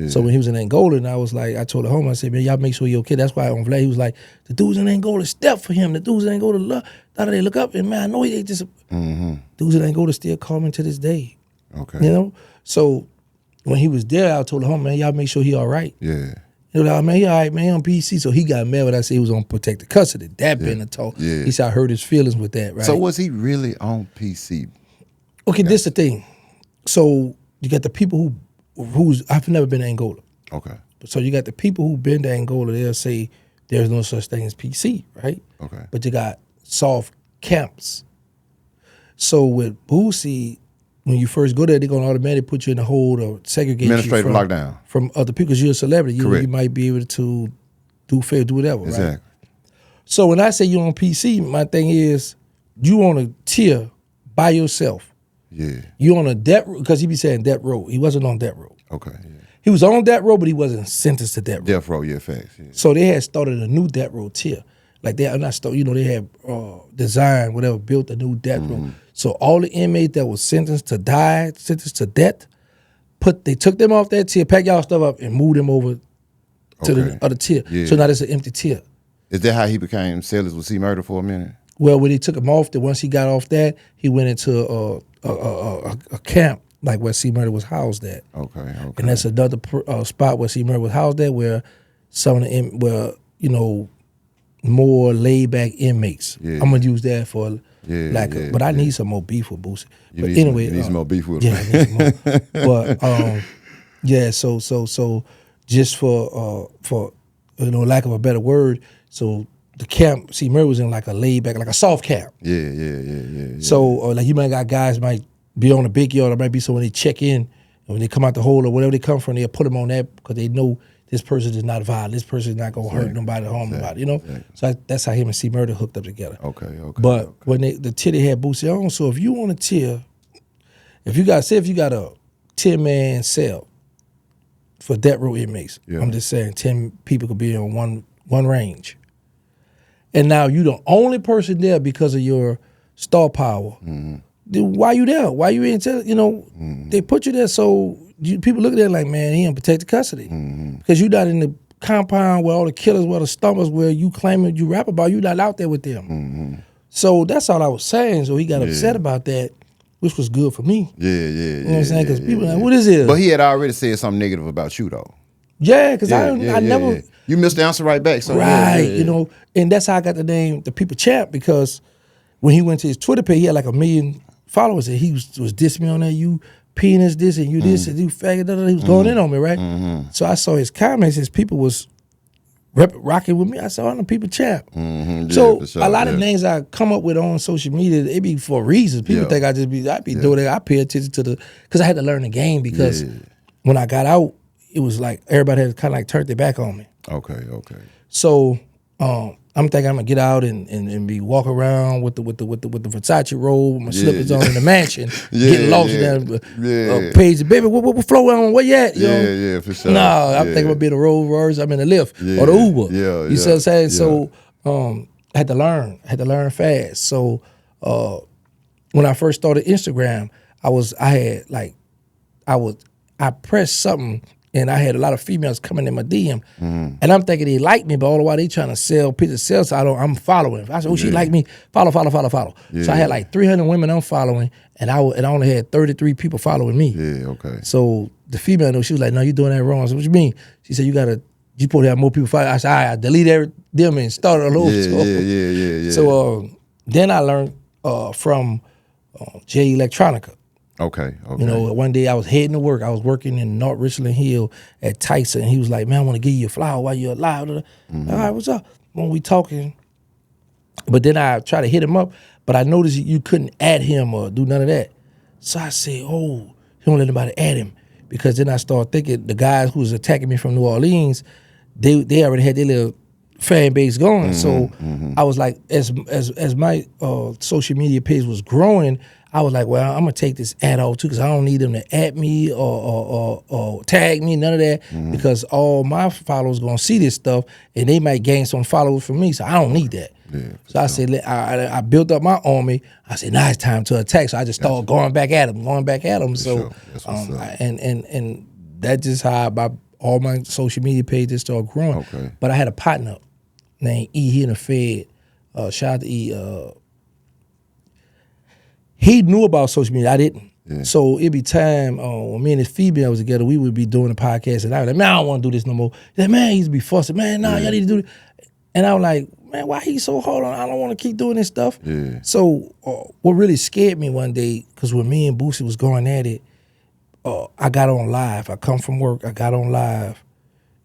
So when he was in Angola, and I told the home, I said, man, y'all make sure you're okay. That's why on Vlad, he was like, the dudes in Angola step for him. The dudes in Angola thought they look up, and man, I know they just. Dudes in Angola still call me to this day. Okay. You know? So when he was there, I told him, man, y'all make sure he all right. Yeah. He was like, man, he all right, man, he on PC. So he got mad when I said he was on protected custody. That been a talk. Yeah. He said I hurt his feelings with that, right? So was he really on PC? Okay, this the thing. So you got the people who's I've never been to Angola. Okay. So you got the people who've been to Angola, they'll say there's no such thing as PC, right? Okay. But you got soft camps. So with Boosie, when you first go there, they're gonna automatically put you in a hold or segregate Administrative you lockdown from other people because you're a celebrity. Correct. You might be able to do fair, do whatever, exactly. right? So when I say you're on PC, my thing is you on a tier by yourself. Yeah. You on a death because he be saying death row. He wasn't on death row. Okay. Yeah. He was on death row, but he wasn't sentenced to death row. Death row. Yeah. Facts. Yeah. So they had started a new death row tier. Like they not start, you know, they had designed whatever, built a new death row. So all the inmates that was sentenced to die, sentenced to death, they took them off that tier, packed y'all stuff up, and moved them over to the other tier. Yeah. So now there's an empty tier. Is that how he became sellers with C Murder for a minute? Well, when they took him off, once he got off that, he went into a camp like where C Murder was housed at. Okay. Okay. And that's another spot where C Murder was housed at, where some of the more laid back inmates. Yeah. I'm gonna use that for but I need some more beef with Boosie. But anyway, you need some more beef with yeah, him. I need some more. But yeah, so just for lack of a better word, so the camp, see, Murray was in like a laid back, like a soft camp. Yeah. So like you might got guys might be on a big yard, or might be so when they check in and when they come out the hole or whatever they come from, they'll put them on that because they know this person is not violent. This person is not gonna hurt nobody, harm nobody. You know, so that's how him and C Murder hooked up together. Okay. But when the tier they had Boosie on, so if you on a tier, if you got a 10-man cell for death row inmates, I'm just saying 10 people could be on one range, and now you the only person there because of your star power. Then why you there? Why you ain't tell? They put you there so people look at it like, man, he in protected custody because you not in the compound where all the killers, where the stumpers, where you claiming you rap about. You not out there with them. So that's all I was saying. So he got upset about that, which was good for me. Yeah. You know what I'm saying? Because people like, what is it? But he had already said something negative about you though. Yeah, because I never. You missed the answer right back. So right, and that's how I got the name The People Champ, because when he went to his Twitter page, he had like 1 million followers, and he was dissing me on there. You penis this and you this and you faggot. He was going in on me, right? So I saw his comments. His people was rocking with me. I said, I'm The People Champ. So a lot of names I come up with on social media, it be for reasons. People think I be doing it. I pay attention to because I had to learn the game, because when I got out, it was like everybody had kind of like turned their back on me. Okay. So I'm thinking I'm gonna get out and be walk around with the Versace robe, with my slippers on in the mansion, getting lost in that page. Baby, what flow on? Where you at? You know? Yeah, for sure. No, I'm thinking I'm being a Rolls Royce. I'm in the Lyft or the Uber. You see what I'm saying? So I had to learn fast. So when I first started Instagram, I pressed something. And I had a lot of females coming in my DM, and I'm thinking they like me, but all the while they trying to sell pictures, so I'm following. I said, "Oh, she like me, follow." So I had like 300 women I'm following, and I only had 33 people following me. Yeah, okay. So the female, she was like, "No, you doing that wrong." I said, "What you mean?" She said, "You supposed to have more people follow." I said, "I deleted them and started all over." Yeah. So then I learned from J Electronica. Okay. One day I was heading to work. I was working in North Richland Hill at Tyson. And he was like, "Man, I want to give you a flower while you're alive." All right, what's up? When we talking. But then I tried to hit him up, but I noticed you couldn't add him or do none of that. So I said, "Oh, he don't let anybody add him." Because then I started thinking the guys who was attacking me from New Orleans, they already had their little fan base going. So I was like, as my social media page was growing, I was like, well, I'm gonna take this ad off too, because I don't need them to add me or tag me, none of that, because all my followers gonna see this stuff and they might gain some followers from me. So I don't need that. Yeah, so I said, I built up my army. I said, now it's time to attack. So I just started going back at them. So and that's just how all my social media pages started growing. Okay. But I had a partner named E. He in the Fed. Shout out to E. He knew about social media. I didn't. Yeah. So it'd be time when me and this female was together, we would be doing the podcast, and I was like, man, I don't want to do this no more. He's like, man, he used to be fussing, man, nah, y'all need to do it. And I was like, man, why he so hard on? I don't want to keep doing this stuff. Yeah. So what really scared me one day, because when me and Boosie was going at it, I got on live. I come from work, I got on live,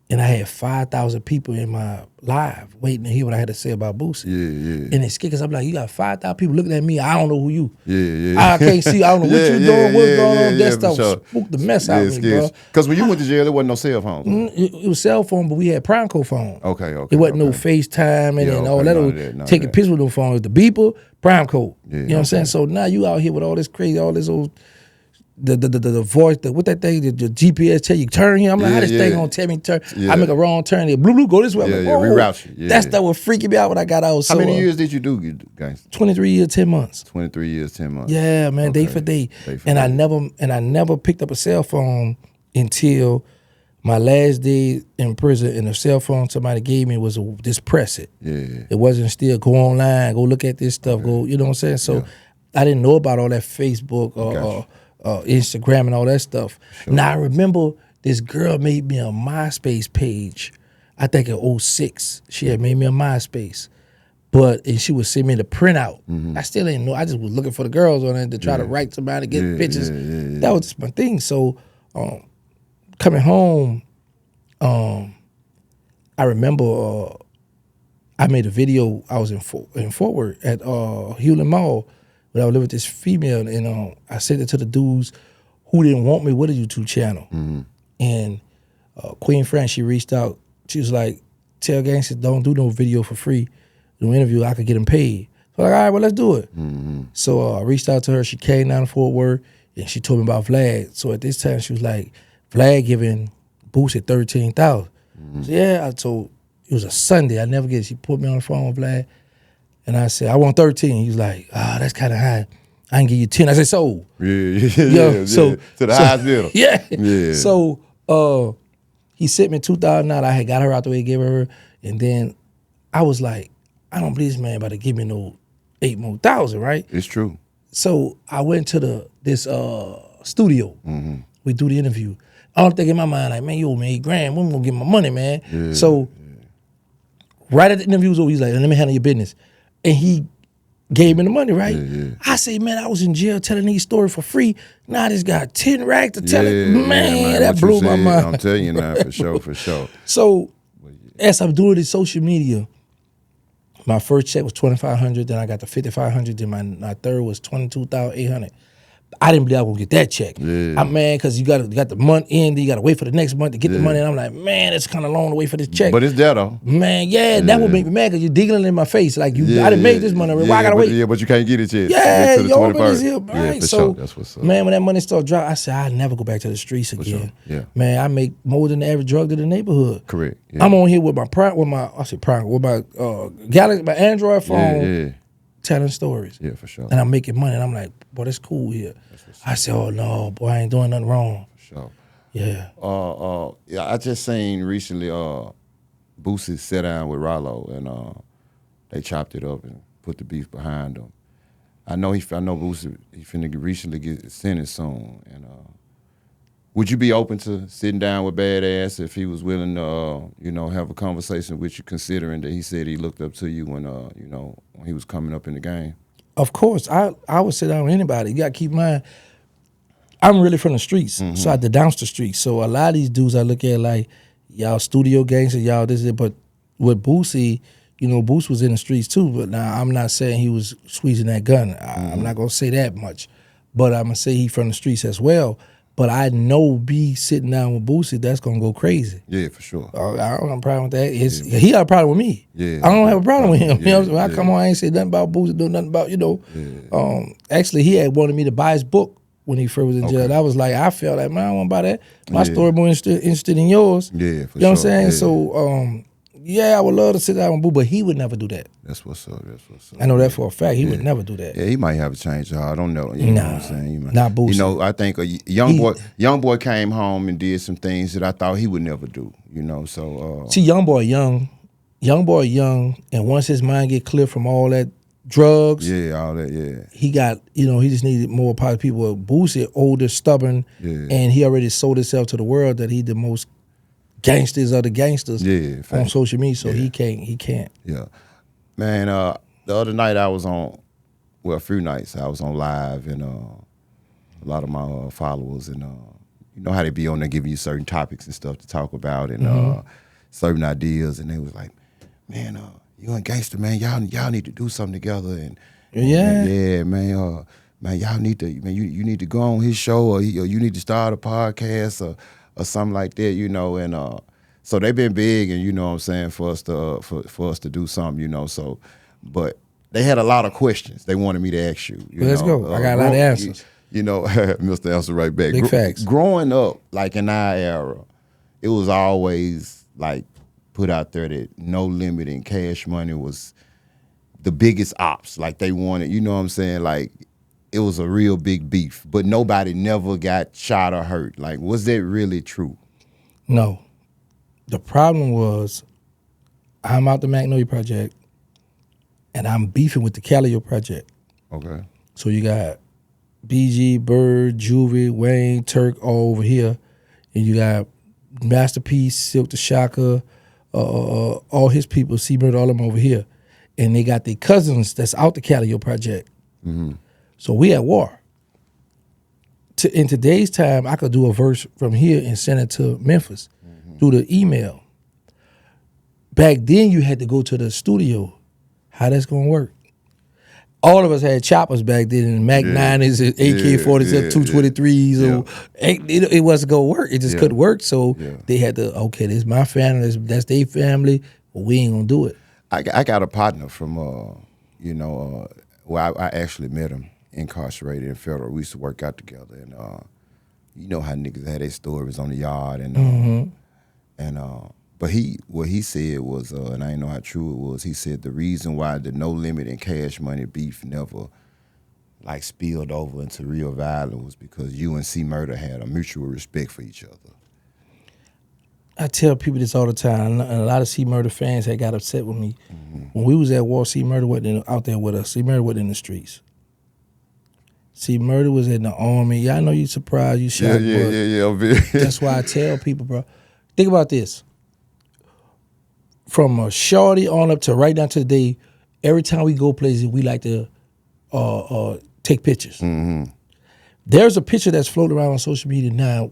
and I had 5,000 people in my live waiting to hear what I had to say about Boosie. Yeah. And it's scared because I'm like, you got 5,000 people looking at me. I don't know who you. Yeah. I can't see. I don't know what you doing. What's going on? That for stuff sure. spooked the mess out of me, bro. Because when you went to jail, there wasn't no cell phones. It was cell phone, but we had Pronco phone. Okay. It wasn't no FaceTime and all that. None of Taking that. pictures with no phone. It was the beeper, Pronco. Yeah, You know what I'm saying? So now you out here with all this crazy, all this old, the voice, what that thing, the GPS tell you turn here. I'm like, how this thing gonna tell me turn? Yeah. I make a wrong turn. Blue, blue, go this way. I'm like, whoa. Reroute you. Yeah. That stuff was freaking me out when I got out. So, How many years did you do, Gangster? 23 years, 10 months. 23 years, 10 months. Yeah, man, Okay. day for day. Day for And day. I never picked up a cell phone until my last day in prison, and the cell phone somebody gave me was just press it. Yeah. It wasn't still go online, go look at this stuff, go, you know what I'm saying? So I didn't know about all that Facebook or Instagram and all that stuff. Sure. Now I remember this girl made me a MySpace page. I think in 06, she had made me a MySpace. And she would send me the printout. I still ain't know. I just was looking for the girls on it to try to write somebody, get pictures. That was just my thing. So coming home, I remember I made a video. I was in Fort Worth at Hewlett Mall, but I was living with this female, and I sent it to the dudes who didn't want me with a YouTube channel. And Queen Fran, she reached out. She was like, tell Gangster, don't do no video for free. No interview, I could get them paid. So I'm like, all right, well, let's do it. So I reached out to her. She came down to Fort Worth, and she told me about Vlad. So at this time, she was like, Vlad giving Boosie 13,000. So yeah, so it was a Sunday. I never get it. She put me on the phone with Vlad, and I said, I want 13. He was like, that's kind of high. I can give you 10. I said, so. Yeah. So to the highest bidder. Yeah. So he sent me $2,000 out. I had got her out the way, gave her, and then I was like, I don't believe this man about to give me no 8 more thousand, right? It's true. So I went to this studio. We do the interview. I don't think in my mind, like, man, you owe me $8,000. When we gonna get my money, man? So right at the interview was over, he's like, let me handle your business. And he gave me the money, right? I say, man, I was in jail telling these stories for free. Now I just got 10 racks to tell it. Man, that what blew you my said, mind. I'm telling you now, for sure. So as I'm doing this social media, my first check was $2,500. Then I got the $5,500. Then my third was $22,800. I didn't believe I was gonna get that check. I'm mad because you got the month in, you got to wait for the next month to get the money. And I'm like, man, it's kind of long to wait for this check. But it's there though. Man, that would make me mad because you're digging in my face like I didn't make this money. Why I gotta wait? Yeah, but you can't get it yet. Yeah, to the you open 21st. this here, Yeah, right? for So, sure. That's what's up. man, when that money started dropping, I said I'll never go back to the streets again. Yeah. Man, I make more than the average drug to the neighborhood. Correct. Yeah. I'm on here with my Galaxy, my Android phone, telling stories. Yeah, for sure. And I'm making money, and I'm like, boy, that's cool here. I said, oh no, boy, I ain't doing nothing wrong. For sure. Yeah. I just seen recently Boosie sat down with Rollo and they chopped it up and put the beef behind him. I know Boosie he finna recently get sentenced soon. And would you be open to sitting down with Badass if he was willing to have a conversation with you, considering that he said he looked up to you when when he was coming up in the game? Of course, I would sit down with anybody. You got to keep in mind, I'm really from the streets, so I the Gangster streets. So a lot of these dudes I look at like, y'all studio gangsters, y'all this, but with Boosie, Boosie was in the streets too. But now I'm not saying he was squeezing that gun. I'm not gonna say that much, but I'm gonna say he from the streets as well. But I know sitting down with Boosie, that's gonna go crazy. Yeah, for sure. I don't have a problem with that. He got a problem with me. Yeah, I don't have a problem with him. Yeah, I come on, I ain't say nothing about Boosie, do nothing about, Actually, he had wanted me to buy his book when he first was in jail. I was like, I felt like, man, I don't want to buy that. My story more interested in yours. Yeah, for sure. You know what I'm saying? Yeah. So, I would love to sit down with Boo, but he would never do that. That's what's up. I know that for a fact. He would never do that. Yeah, he might have a change of heart. I don't know. You know what I'm saying? He might, not Boosie. I think a young boy came home and did some things that I thought he would never do. So see, young boy young, and once his mind get clear from all that drugs. Yeah, all that. Yeah. He got, he just needed more positive people. Boosie, older, stubborn, and he already sold himself to the world that he the most gangsters of the gangsters on social media. So he can't. Yeah, man. The other night I was on, well, a few nights I was on live, and a lot of my followers, and you know how they be on there giving you certain topics and stuff to talk about, and certain ideas, and they was like, man, you and Gangster, man, y'all need to do something together, and man, y'all need to, man, you need to go on his show, or you need to start a podcast or something like that, and so they've been big, and you know what I'm saying, for us to do something, so, but they had a lot of questions they wanted me to ask you. Let's go. I got a lot of answers. Mr. Answer right back. Big facts. Growing up, like in our era, it was always like put out there that No Limit and Cash Money was the biggest ops. Like they wanted, you know what I'm saying? Like it was a real big beef, but nobody never got shot or hurt. Like, was that really true? No. The problem was I'm out the Magnolia Project and I'm beefing with the Calio Project. Okay. So you got BG, Bird, Juvie, Wayne, Turk all over here. And you got Masterpiece, Silk the Shocker, all his people, C-Murder, all of them over here. And they got their cousins that's out the Calio Project. Mm-hmm. So we at war. In today's time, I could do a verse from here and send it to Memphis through the email. Back then, you had to go to the studio. How that's going to work? All of us had choppers back then, and Mac 9s, AK-47, 223s. It wasn't going to work. It just couldn't work. So they had to, okay, this is my family, that's their family, but we ain't going to do it. I got a partner from, well, I actually met him incarcerated in federal. We used to work out together, and you know how niggas had their stories on the yard, and but what he said was, and I didn't know how true it was. He said the reason why the No Limit and Cash Money beef never like spilled over into real violence was because you and C-Murder had a mutual respect for each other. I tell people this all the time, and a lot of C-Murder fans had got upset with me. When we was at war, C-Murder wasn't out there with us. C-Murder wasn't in the streets. C-Murder was in the army. Yeah, I know you surprised, you shocked. Yeah. That's why I tell people, bro. Think about this. From a shorty on up to right down to the day, every time we go places, we like to take pictures. Mm-hmm. There's a picture that's floating around on social media now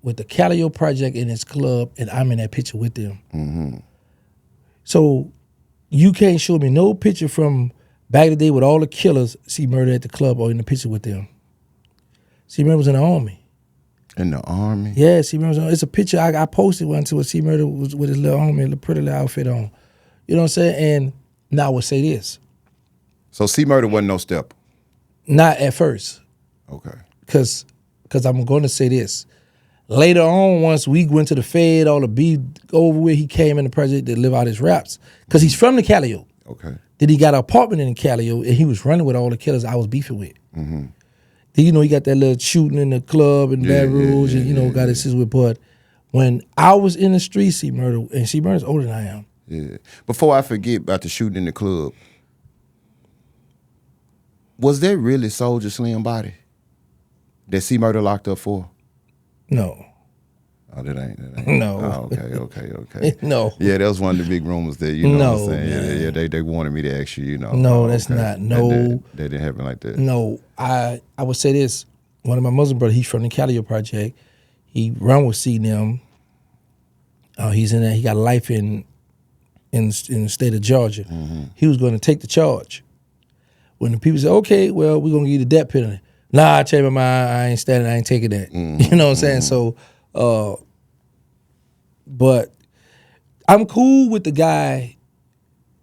with the Calio Project in his club, and I'm in that picture with them. Mm-hmm. So you can't show me no picture from back in the day with all the killers C-Murder at the club or in the picture with them. C-Murder was in the army. In the army? Yeah, C-Murder was. It's a picture I posted one to a C-Murder was with his little army, little pretty little outfit on. You know what I'm saying? And now I would say this. So C-Murder wasn't no step? Not at first. Okay. Because I'm going to say this. Later on, once we went to the Fed, all the beef over with, he came in the project to live out his raps. Because he's from the Calio. Okay. Then he got an apartment in the Calio, and he was running with all the killers I was beefing with. Mm-hmm. Then, he got that little shooting in the club and Baton Rouge, and, got his with. But when I was in the street, C-Murder, and C-Murder's older than I am. Yeah. Before I forget about the shooting in the club, was that really Soulja Slim body that C-Murder locked up for? No. Oh, that ain't. No. Oh, okay. No. Yeah, that was one of the big rumors that, you know what I'm saying? Yeah, they wanted me to ask you, No, that's not. No. That didn't happen like that. No. I would say this. One of my Muslim brothers, he's from the Calio Project. He run with C&M. He's in there. He got life in the state of Georgia. Mm-hmm. He was going to take the charge. When the people said, okay, well, we're going to give you the death penalty. Nah, I changed my mind. I ain't standing. I ain't taking that. Mm-hmm. You know what I'm saying? So, but I'm cool with the guy,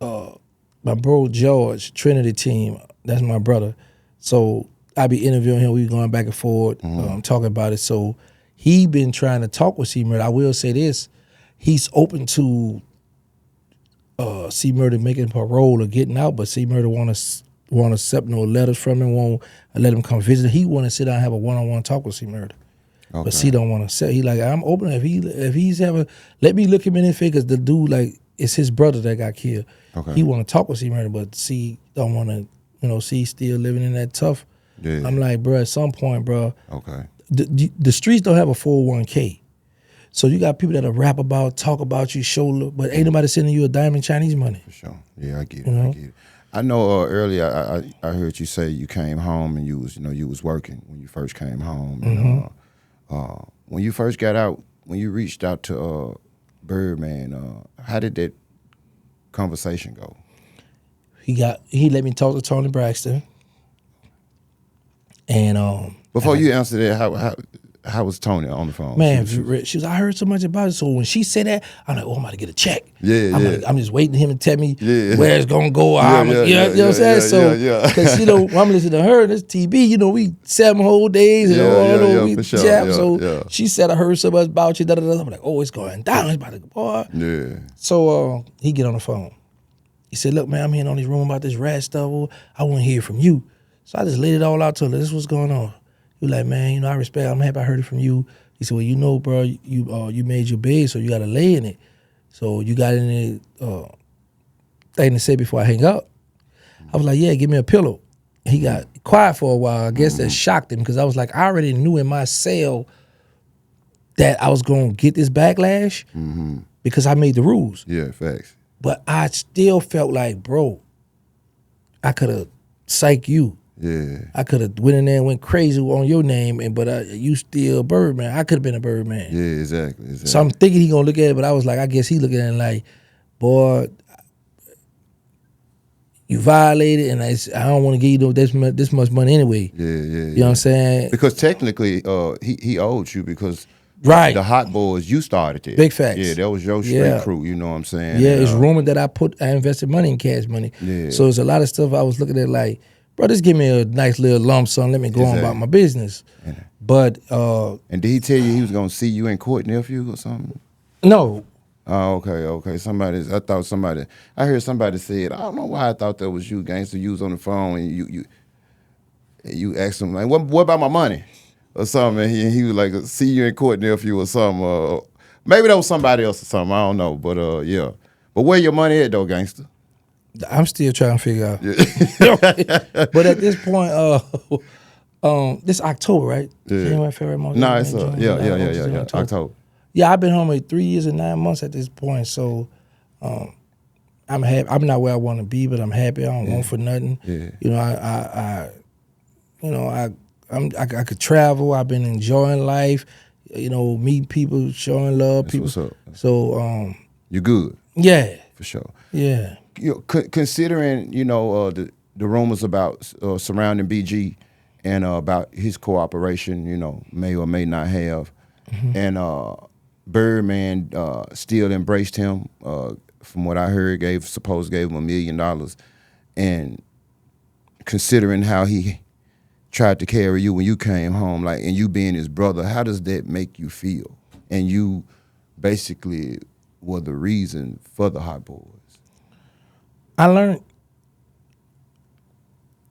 my bro George, Trinity team. That's my brother. So I be interviewing him. We going back and forth, talking about it. So he been trying to talk with C-Murder. I will say this: he's open to C-Murder making parole or getting out, but C-Murder want to accept no letters from him. Won't let him come visit. He want to sit down and have a one-on-one talk with C-Murder. Okay. But C don't want to say. He like, I'm open. If he's having, let me look him in his face, because the dude, like, it's his brother that got killed. Okay. He want to talk with C-Murder, but C don't want to C still living in that tough. Yeah. I'm like, bro, at some point, bro, Okay. the streets don't have a 401k. So you got people that'll rap about, talk about you, show love, but ain't nobody sending you a dime in Chinese money. For sure. Yeah, I get it. You know? I get it. I know earlier I heard you say you came home and you was working when you first came home. And, when you first got out, when you reached out to Birdman, how did that conversation go? He let me talk to Tony Braxton. And Before you answer that, how was Tony on the phone? man, she was, I heard so much about it. So when she said that, I'm like, oh, I'm about to get a check. Yeah, I'm just waiting for him to tell me Yeah. where it's gonna go. Yeah, you know what I'm saying? So, because I'm listening to her, this TB, we 7 whole days and we for sure. jab. Yeah, so yeah. she said, I heard so much about you. Da, da, da. I'm like, oh, it's going down. It's about to go, boy. Yeah. So he get on the phone. He said, look, man, I'm hearing on this room about this rat stuff. I want to hear from you. So I just laid it all out to her. This is what's going on. He was like, man, I respect. I'm happy I heard it from you. He said, well, bro, you made your bed, so you got to lay in it. So you got any thing to say before I hang up? I was like, yeah, give me a pillow. He got quiet for a while. I guess that shocked him because I was like, I already knew in my cell that I was going to get this backlash because I made the rules. Yeah, facts. But I still felt like, bro, I could have psyched you. Yeah. I could have went in there and went crazy on your name, but you still Birdman. I could have been a Birdman. Yeah, exactly. So I'm thinking he gonna look at it, but I was like, I guess he looking at it like, boy, you violated, and I don't want to give you this much money anyway. Yeah. You know what I'm saying? Because technically, he owed you because right. the Hot Boys, you started it. Big facts. Yeah, that was your street crew. You know what I'm saying? Yeah, and, it's rumored that I invested money in Cash Money. Yeah. So there's a lot of stuff I was looking at like, bro, just give me a nice little lump sum. Let me go on about my business. Yeah. But and did he tell you he was gonna see you in court, nephew, or something? No. Oh, okay. I heard somebody said, I don't know why I thought that was you, Gangster. You was on the phone and you asked him like, what about my money or something? And he was like, see you in court, nephew, or something. Maybe that was somebody else or something. I don't know, but yeah. But where your money at though, Gangster? I'm still trying to figure out. Yeah. But at this point, this October, right? Yeah. January, February, March. No, it's yeah. October. Yeah, I've been home like 3 years and 9 months at this point. So I'm happy. I'm not where I want to be, but I'm happy. I don't want for nothing. Yeah. I could travel. I've been enjoying life. Meeting people, showing love. That's people. what's up. So you good? Yeah. For sure. Yeah. Considering the rumors about surrounding BG and about his cooperation, may or may not have, and Birdman still embraced him. From what I heard, gave him $1 million, and considering how he tried to carry you when you came home, and you being his brother, how does that make you feel? And you basically were the reason for the Hot Boys. I learned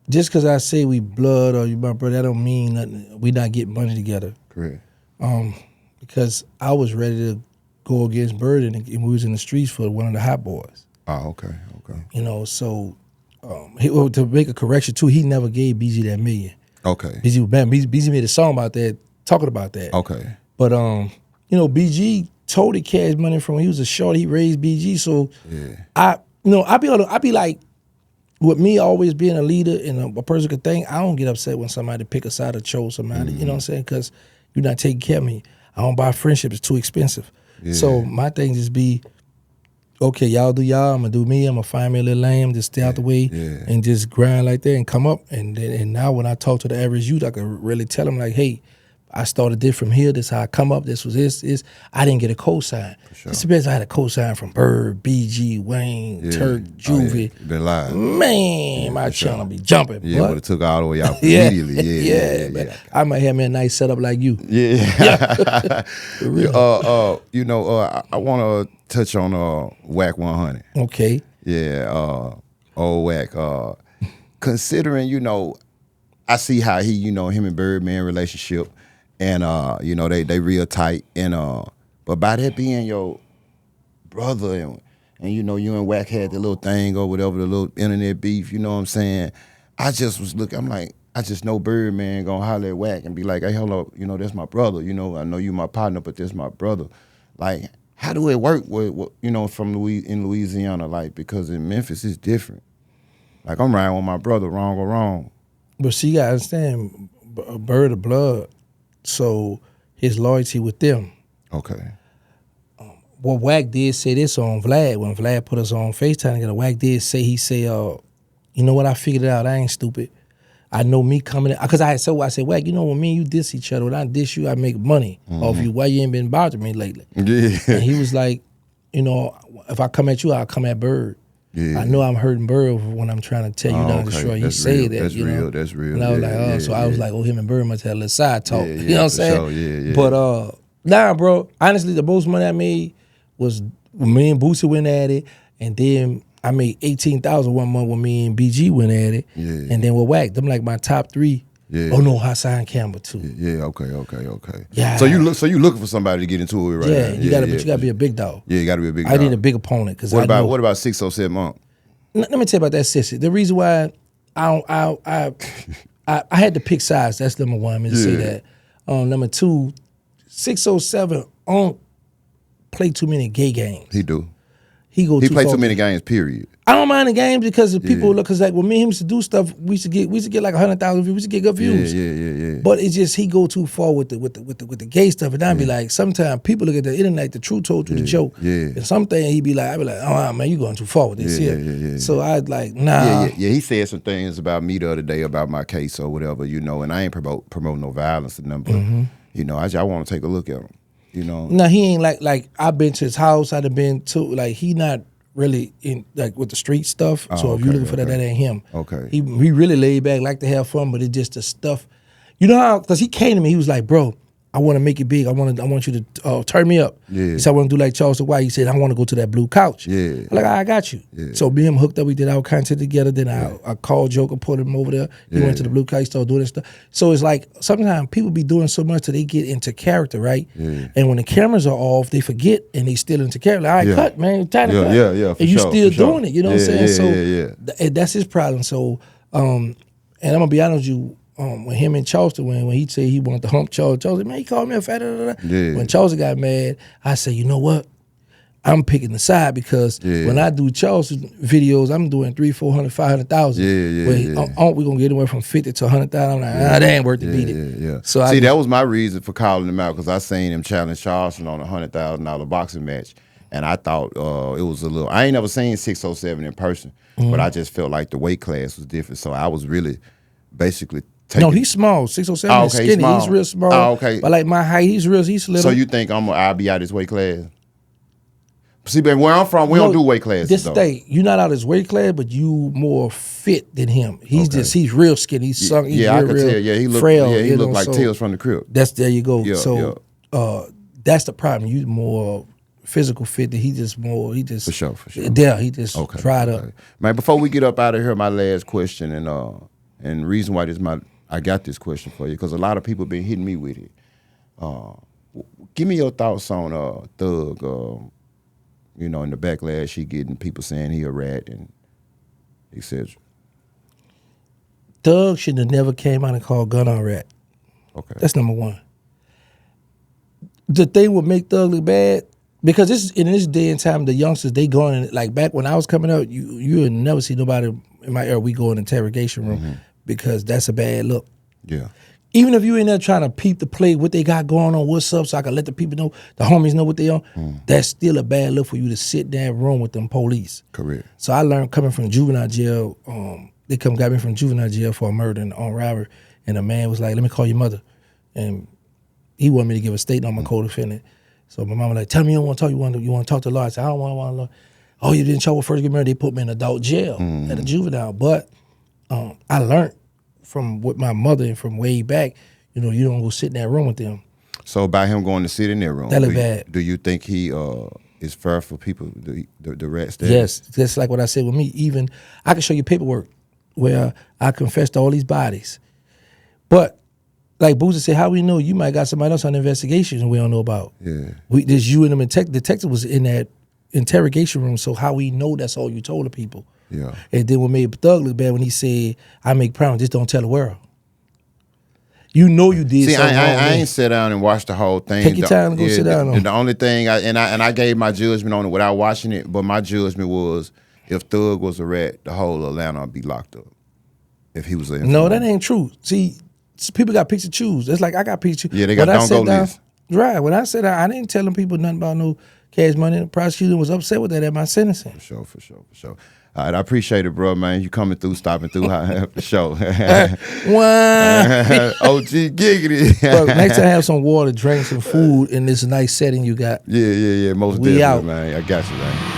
just because I say we blood or you my brother, that don't mean nothing. We not getting money together. Correct. Because I was ready to go against Bird and we was in the streets for one of the Hot Boys. Oh, okay. So to make a correction too, he never gave BG that $1 million. Okay. BG made a song about that, talking about that. Okay. But BG totally Cash Money from when he was a short. He raised BG, so yeah. I be like, with me always being a leader and a person could think, I don't get upset when somebody pick a side or chose somebody. You know what I'm saying? Because you're not taking care of me. I don't buy friendship. It's too expensive. Yeah. So my thing just be, okay, y'all do y'all. I'm gonna do me. I'm gonna find me a little lane, just stay out the way and just grind like that and come up. And now when I talk to the average youth, I can really tell them like, hey, I started this from here. This is how I come up. This was this. I didn't get a cosign. Sure. It's the best I had a cosign from Bird, BG, Wayne, Turk, Juvie. Been live. Man, my channel be jumping. Yeah, but it took all the way out immediately. Yeah. I might have me a nice setup like you. Yeah. Really. I want to touch on Whack 100. Okay. Yeah. Old Whack. Considering, I see how he, him and Birdman relationship. And they real tight, and but by that being your brother, and you and Wack had the little thing or whatever, the little internet beef, you know what I'm saying? I just was looking. I'm like, I just know Birdman gonna holler at Wack and be like, hey, hold up, that's my brother. I know you my partner, but that's my brother. Like, how do it work with from in Louisiana? Like, because in Memphis it's different. Like, I'm riding with my brother, wrong or wrong. But see, you gotta understand, a bird of blood, so his loyalty with them. Okay. Well, Wack did say this on Vlad when Vlad put us on FaceTime together. Wack did say, you know what? I figured it out. I ain't stupid. I know me coming in, because I said, Wack, when me and you diss each other, when I diss you, I make money off you. Why you ain't been bothering me lately? Yeah. And he was like, if I come at you, I'll come at Bird. Yeah. I know I'm hurting Bird when I'm trying to tell you not to destroy. He said that. That's real. That's real. And I was like, I was like, him and Bird must have a little side talk. Yeah, you know what I'm saying? Sure. Yeah. But nah, bro. Honestly, the most money I made was when me and Boosie went at it, and then I made $18,000 one month when me and BG went at it, and then with Wack, them like my top three. Yeah. Oh no, Hassan Campbell too. Yeah. Okay. Yeah. So you looking for somebody to get into it right now? You gotta be a big dog. Yeah, you gotta be a big dog. I need a big opponent because what about 607 Monk? Let me tell you about that sissy. The reason why I had to pick sides. That's number one. I'm gonna say that. Number two, 607 don't play too many gay games. He do. He play too many games. Period. I don't mind the games because the people look. Cause like when me and him used to do stuff, we used to get like 100,000 views. We used to get good views. Yeah. But it's just he go too far with the gay stuff, and I'd be like, sometimes people look at the internet, the truth told you the joke. Yeah. And something I'd be like, oh man, you going too far with this here. Yeah. So I'd like, nah. Yeah. He said some things about me the other day about my case or whatever, and I ain't promote no violence or nothing. But I want to take a look at him. No, he ain't like I've been to his house. I'd have been to he not really in like with the street stuff. So if you looking for that ain't him. Okay. He really laid back, like to have fun, but it's just the stuff. You know how? Because he came to me, he was like, bro, I want to make it big. I want you to turn me up. Yeah. He said, I want to do like Charles White. He said, I want to go to that blue couch. Yeah. I'm like, I got you. Yeah. So me and him hooked up. We did our content together. Then I called Joker, put him over there. He went to the blue couch, started doing this stuff. So it's like sometimes people be doing so much that they get into character, right? Yeah. And when the cameras are off, they forget and they still into character. Like, all right, cut, man. Time to cut. Yeah. And you still doing it. You know what I'm saying? So that's his problem. So, and I'm going to be honest with you, when him and Charleston, when he said he wanted to hump Charleston, man, he called me a fat. When Charleston got mad, I said, you know what? I'm picking the side because when I do Charleston videos, I'm doing 300, 400, 500,000. We're gonna get anywhere from 50 to 100,000. I'm like, that ain't worth to beat it. Yeah. So that was my reason for calling him out because I seen him challenge Charleston on a $100,000 boxing match, and I thought it was a little. I ain't never seen 607 in person, but I just felt like the weight class was different. So I was really basically. No, he's small. 607 is skinny. He's real small. Oh, okay. But like my height, he's little. So you think I'll be out his weight class? See, but where I'm from, we don't do weight classes. This day, you're not out his weight class, but you more fit than him. He's real skinny. He's sunk. He's I could tell. Yeah, he looked frail. Yeah, he looked like Tales from the Crib. There you go. Yeah, that's the problem. You more physical fit. He just more. He just for sure. Yeah, he just dried up. Man, before we get up out of here, my last question and the reason why I got this question for you because a lot of people been hitting me with it. Give me your thoughts on Thug. In the backlash he getting, people saying he a rat and etc. Thug should have never came out and called Gun a rat. Okay, that's number one. The thing would make Thug look bad because in this day and time, the youngsters they going like back when I was coming up, you would never see nobody in my era. We go in the interrogation room because that's a bad look. Yeah. Even if you in there trying to peep the play, what they got going on, what's up, so I can let the people know, the homies know what they on, that's still a bad look for you to sit in that room with them police. Correct. So I learned coming from juvenile jail, they got me from juvenile jail for a murder and robbery, and a man was like, let me call your mother. And he wanted me to give a statement on my co-defendant. So my mama like, tell me you don't want to talk, you want to talk to the law. I said, I don't want to law. Oh, you didn't show up first get married, they put me in adult jail at a juvenile. But I learned from with my mother and from way back, you don't go sit in that room with them. So by him going to sit in that room, that look bad. Do you think he is fair for people, the rat status? Yes, that's like what I said with me. Even I can show you paperwork where I confessed to all these bodies. But like Boozer said, how we know you might got somebody else on the investigation and we don't know about? Yeah. There's you and them detective was in that interrogation room, so how we know that's all you told the people? Yeah. And then what made Thug look bad when he said, I make promises, just don't tell the world. You know you did See, something wrong. I ain't sit down and watch the whole thing. Take your time and go sit down on it. The only thing, I gave my judgment on it without watching it, but my judgment was if Thug was a rat, the whole Atlanta would be locked up. If he was an No, that ain't true. See, people got picks to choose. That's like I got picks to choose. Yeah, they got don't go list. Right. When I said I didn't tell them people nothing about no cash money. The prosecutor was upset with that at my sentencing. For sure. All right, I appreciate it, bro, man. You coming through, stopping through the show. Wow. OG giggity. Bro, next time have some water, drink some food in this nice setting you got. Yeah. Most We definitely, out. man. I got you, man.